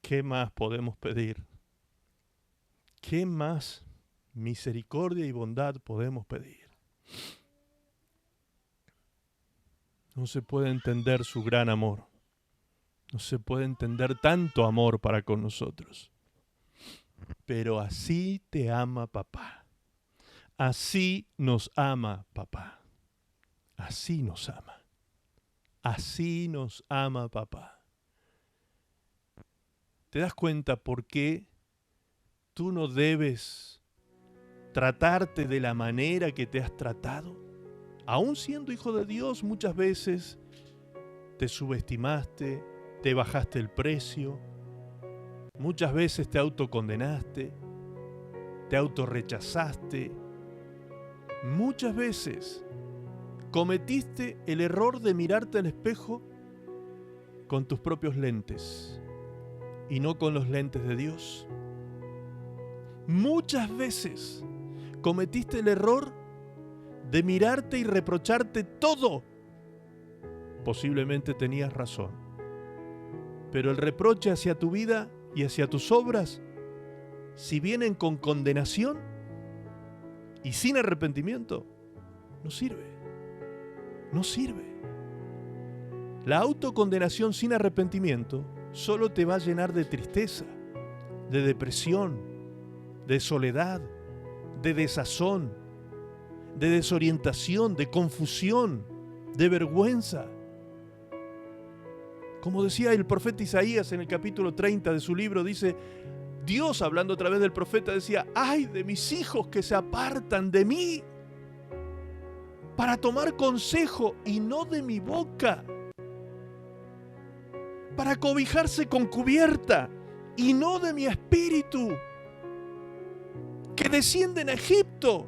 ¿Qué más podemos pedir? ¿Qué más misericordia y bondad podemos pedir? No se puede entender su gran amor. No se puede entender tanto amor para con nosotros. Pero así te ama papá. Así nos ama papá. Así nos ama. Así nos ama papá. ¿Te das cuenta por qué tú no debes tratarte de la manera que te has tratado? Aún siendo hijo de Dios, muchas veces te subestimaste, te bajaste el precio, muchas veces te autocondenaste, te autorrechazaste, muchas veces cometiste el error de mirarte al espejo con tus propios lentes y no con los lentes de Dios. Muchas veces cometiste el error de mirarte y reprocharte todo. Posiblemente tenías razón, pero el reproche hacia tu vida y hacia tus obras, si vienen con condenación y sin arrepentimiento, no sirve. No sirve. La autocondenación sin arrepentimiento solo te va a llenar de tristeza, de depresión, de soledad, de desazón, de desorientación, de confusión, de vergüenza. Como decía el profeta Isaías en el capítulo 30 de su libro, dice, Dios hablando a través del profeta decía, ¡ay de mis hijos que se apartan de mí para tomar consejo y no de mi boca, para cobijarse con cubierta y no de mi espíritu, que descienden a Egipto!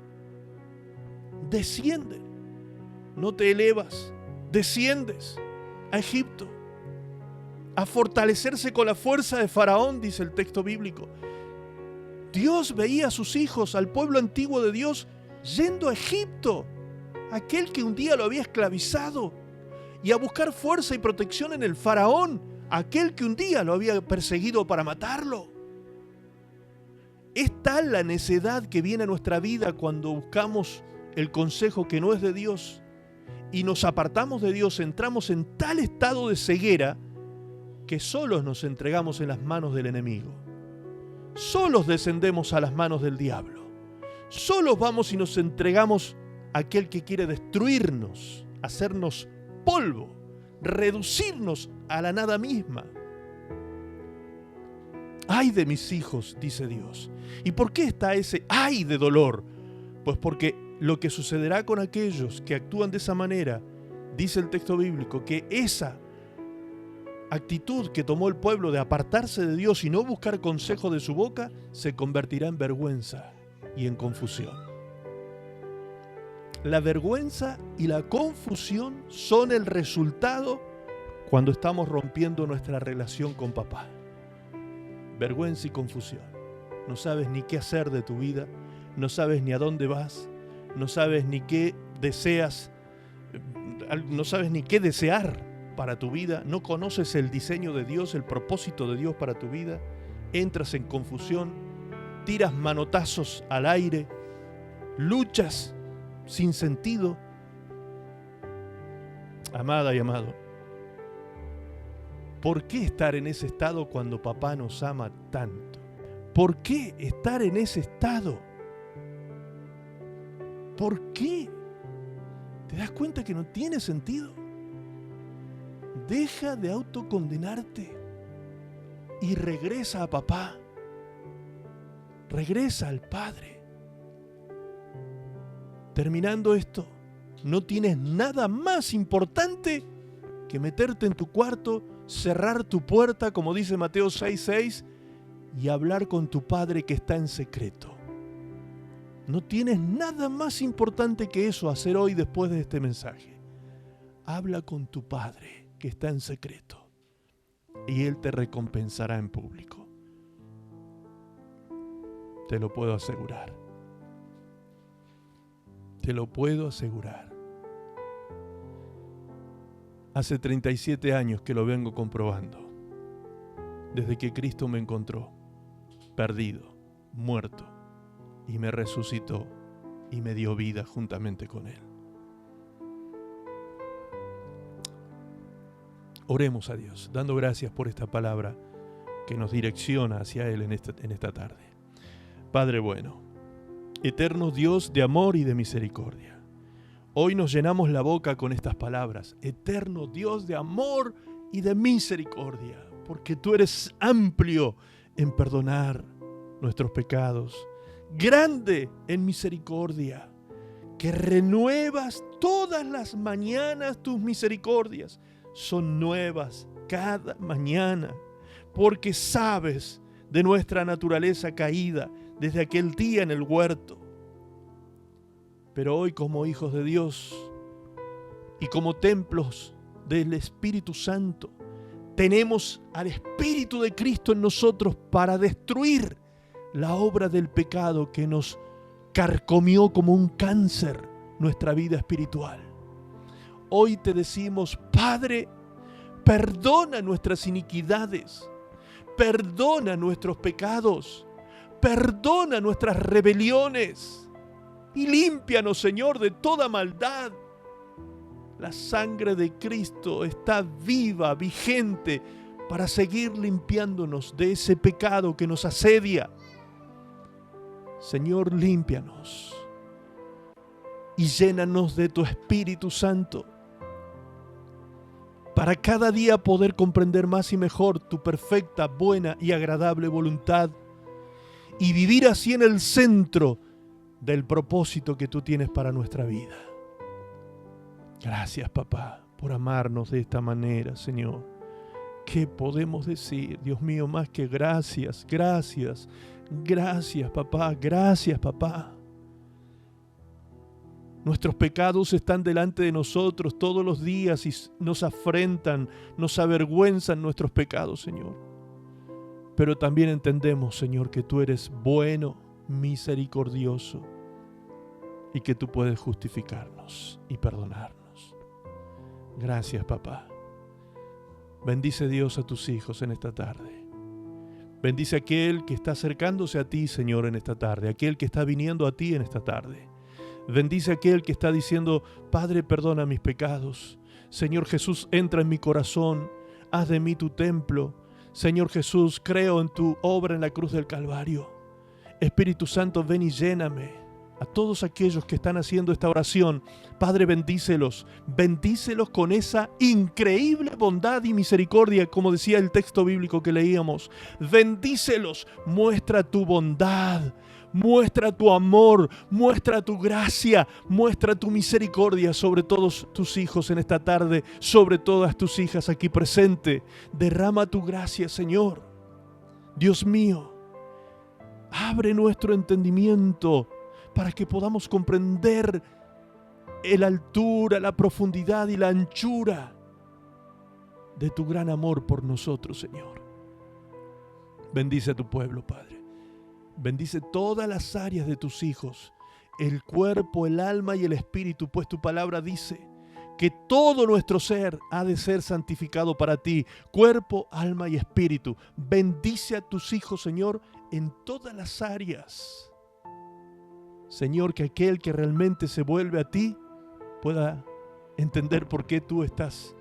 Descienden, no te elevas, desciendes a Egipto, a fortalecerse con la fuerza de Faraón, dice el texto bíblico. Dios veía a sus hijos, al pueblo antiguo de Dios, yendo a Egipto, aquel que un día lo había esclavizado, y a buscar fuerza y protección en el Faraón, aquel que un día lo había perseguido para matarlo. Es tal la necedad que viene a nuestra vida cuando buscamos el consejo que no es de Dios y nos apartamos de Dios, entramos en tal estado de ceguera que solos nos entregamos en las manos del enemigo. Solos descendemos a las manos del diablo. Solos vamos y nos entregamos a aquel que quiere destruirnos, hacernos polvo, reducirnos a la nada misma. ¡Ay de mis hijos!, dice Dios. ¿Y por qué está ese ¡ay de dolor? Pues porque lo que sucederá con aquellos que actúan de esa manera, dice el texto bíblico, que esa actitud que tomó el pueblo de apartarse de Dios y no buscar consejo de su boca, se convertirá en vergüenza y en confusión. La vergüenza y la confusión son el resultado cuando estamos rompiendo nuestra relación con papá. Vergüenza y confusión. No sabes ni qué hacer de tu vida, no sabes ni a dónde vas, no sabes ni qué deseas, no sabes ni qué desear para tu vida, no conoces el diseño de Dios, el propósito de Dios para tu vida, entras en confusión, tiras manotazos al aire, luchas sin sentido. Amada y amado, ¿por qué estar en ese estado cuando papá nos ama tanto? ¿Por qué estar en ese estado? ¿Por qué? ¿Te das cuenta que no tiene sentido? Deja de autocondenarte y regresa a papá. Regresa al Padre. Terminando esto, no tienes nada más importante que meterte en tu cuarto, cerrar tu puerta, como dice Mateo 6:6, y hablar con tu Padre que está en secreto. No tienes nada más importante que eso hacer hoy después de este mensaje. Habla con tu Padre que está en secreto y Él te recompensará en público. Te lo puedo asegurar. Te lo puedo asegurar. Hace 37 años que lo vengo comprobando. Desde que Cristo me encontró, perdido, muerto, y me resucitó y me dio vida juntamente con Él. Oremos a Dios, dando gracias por esta palabra que nos direcciona hacia Él en esta tarde. Padre bueno, Eterno Dios de amor y de misericordia. Hoy nos llenamos la boca con estas palabras. Eterno Dios de amor y de misericordia, porque tú eres amplio en perdonar nuestros pecados, grande en misericordia, que renuevas todas las mañanas tus misericordias. Son nuevas cada mañana, porque sabes de nuestra naturaleza caída desde aquel día en el huerto. Pero hoy, como hijos de Dios y como templos del Espíritu Santo, tenemos al Espíritu de Cristo en nosotros para destruir la obra del pecado que nos carcomió como un cáncer nuestra vida espiritual. Hoy te decimos, Padre, perdona nuestras iniquidades, perdona nuestros pecados, perdona nuestras rebeliones y límpianos, Señor, de toda maldad. La sangre de Cristo está viva, vigente, para seguir limpiándonos de ese pecado que nos asedia. Señor, límpianos y llénanos de tu Espíritu Santo, para cada día poder comprender más y mejor tu perfecta, buena y agradable voluntad y vivir así en el centro del propósito que tú tienes para nuestra vida. Gracias, papá, por amarnos de esta manera, Señor. ¿Qué podemos decir, Dios mío, más que gracias, gracias, gracias, papá, gracias, papá? Nuestros pecados están delante de nosotros todos los días y nos afrentan, nos avergüenzan nuestros pecados, Señor. Pero también entendemos, Señor, que tú eres bueno, misericordioso y que tú puedes justificarnos y perdonarnos. Gracias, papá. Bendice, Dios, a tus hijos en esta tarde. Bendice a aquel que está acercándose a ti, Señor, en esta tarde, aquel que está viniendo a ti en esta tarde. Bendice a aquel que está diciendo, Padre, perdona mis pecados. Señor Jesús, entra en mi corazón, haz de mí tu templo. Señor Jesús, creo en tu obra en la cruz del Calvario. Espíritu Santo, ven y lléname. A todos aquellos que están haciendo esta oración, Padre, bendícelos con esa increíble bondad y misericordia, como decía el texto bíblico que leíamos. Bendícelos, muestra tu bondad, muestra tu amor, muestra tu gracia, muestra tu misericordia sobre todos tus hijos en esta tarde, sobre todas tus hijas aquí presentes. Derrama tu gracia, Señor. Dios mío, abre nuestro entendimiento para que podamos comprender la altura, la profundidad y la anchura de tu gran amor por nosotros, Señor. Bendice a tu pueblo, Padre. Bendice todas las áreas de tus hijos, el cuerpo, el alma y el espíritu, pues tu palabra dice que todo nuestro ser ha de ser santificado para ti, cuerpo, alma y espíritu. Bendice a tus hijos, Señor, en todas las áreas. Señor, que aquel que realmente se vuelve a ti pueda entender por qué tú estás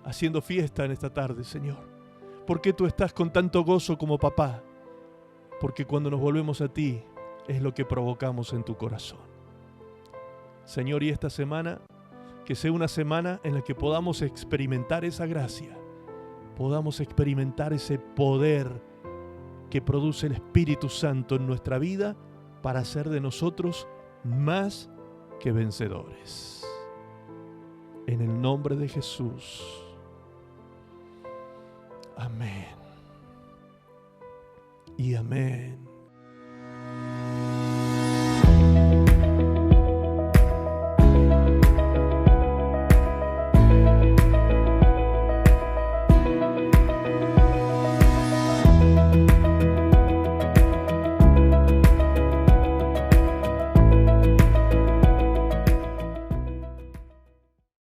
haciendo fiesta en esta tarde, Señor. Por qué tú estás con tanto gozo como papá. Porque cuando nos volvemos a ti es lo que provocamos en tu corazón. Señor, y esta semana, que sea una semana en la que podamos experimentar esa gracia, podamos experimentar ese poder que produce el Espíritu Santo en nuestra vida, para hacer de nosotros más que vencedores. En el nombre de Jesús. Amén. Y amén.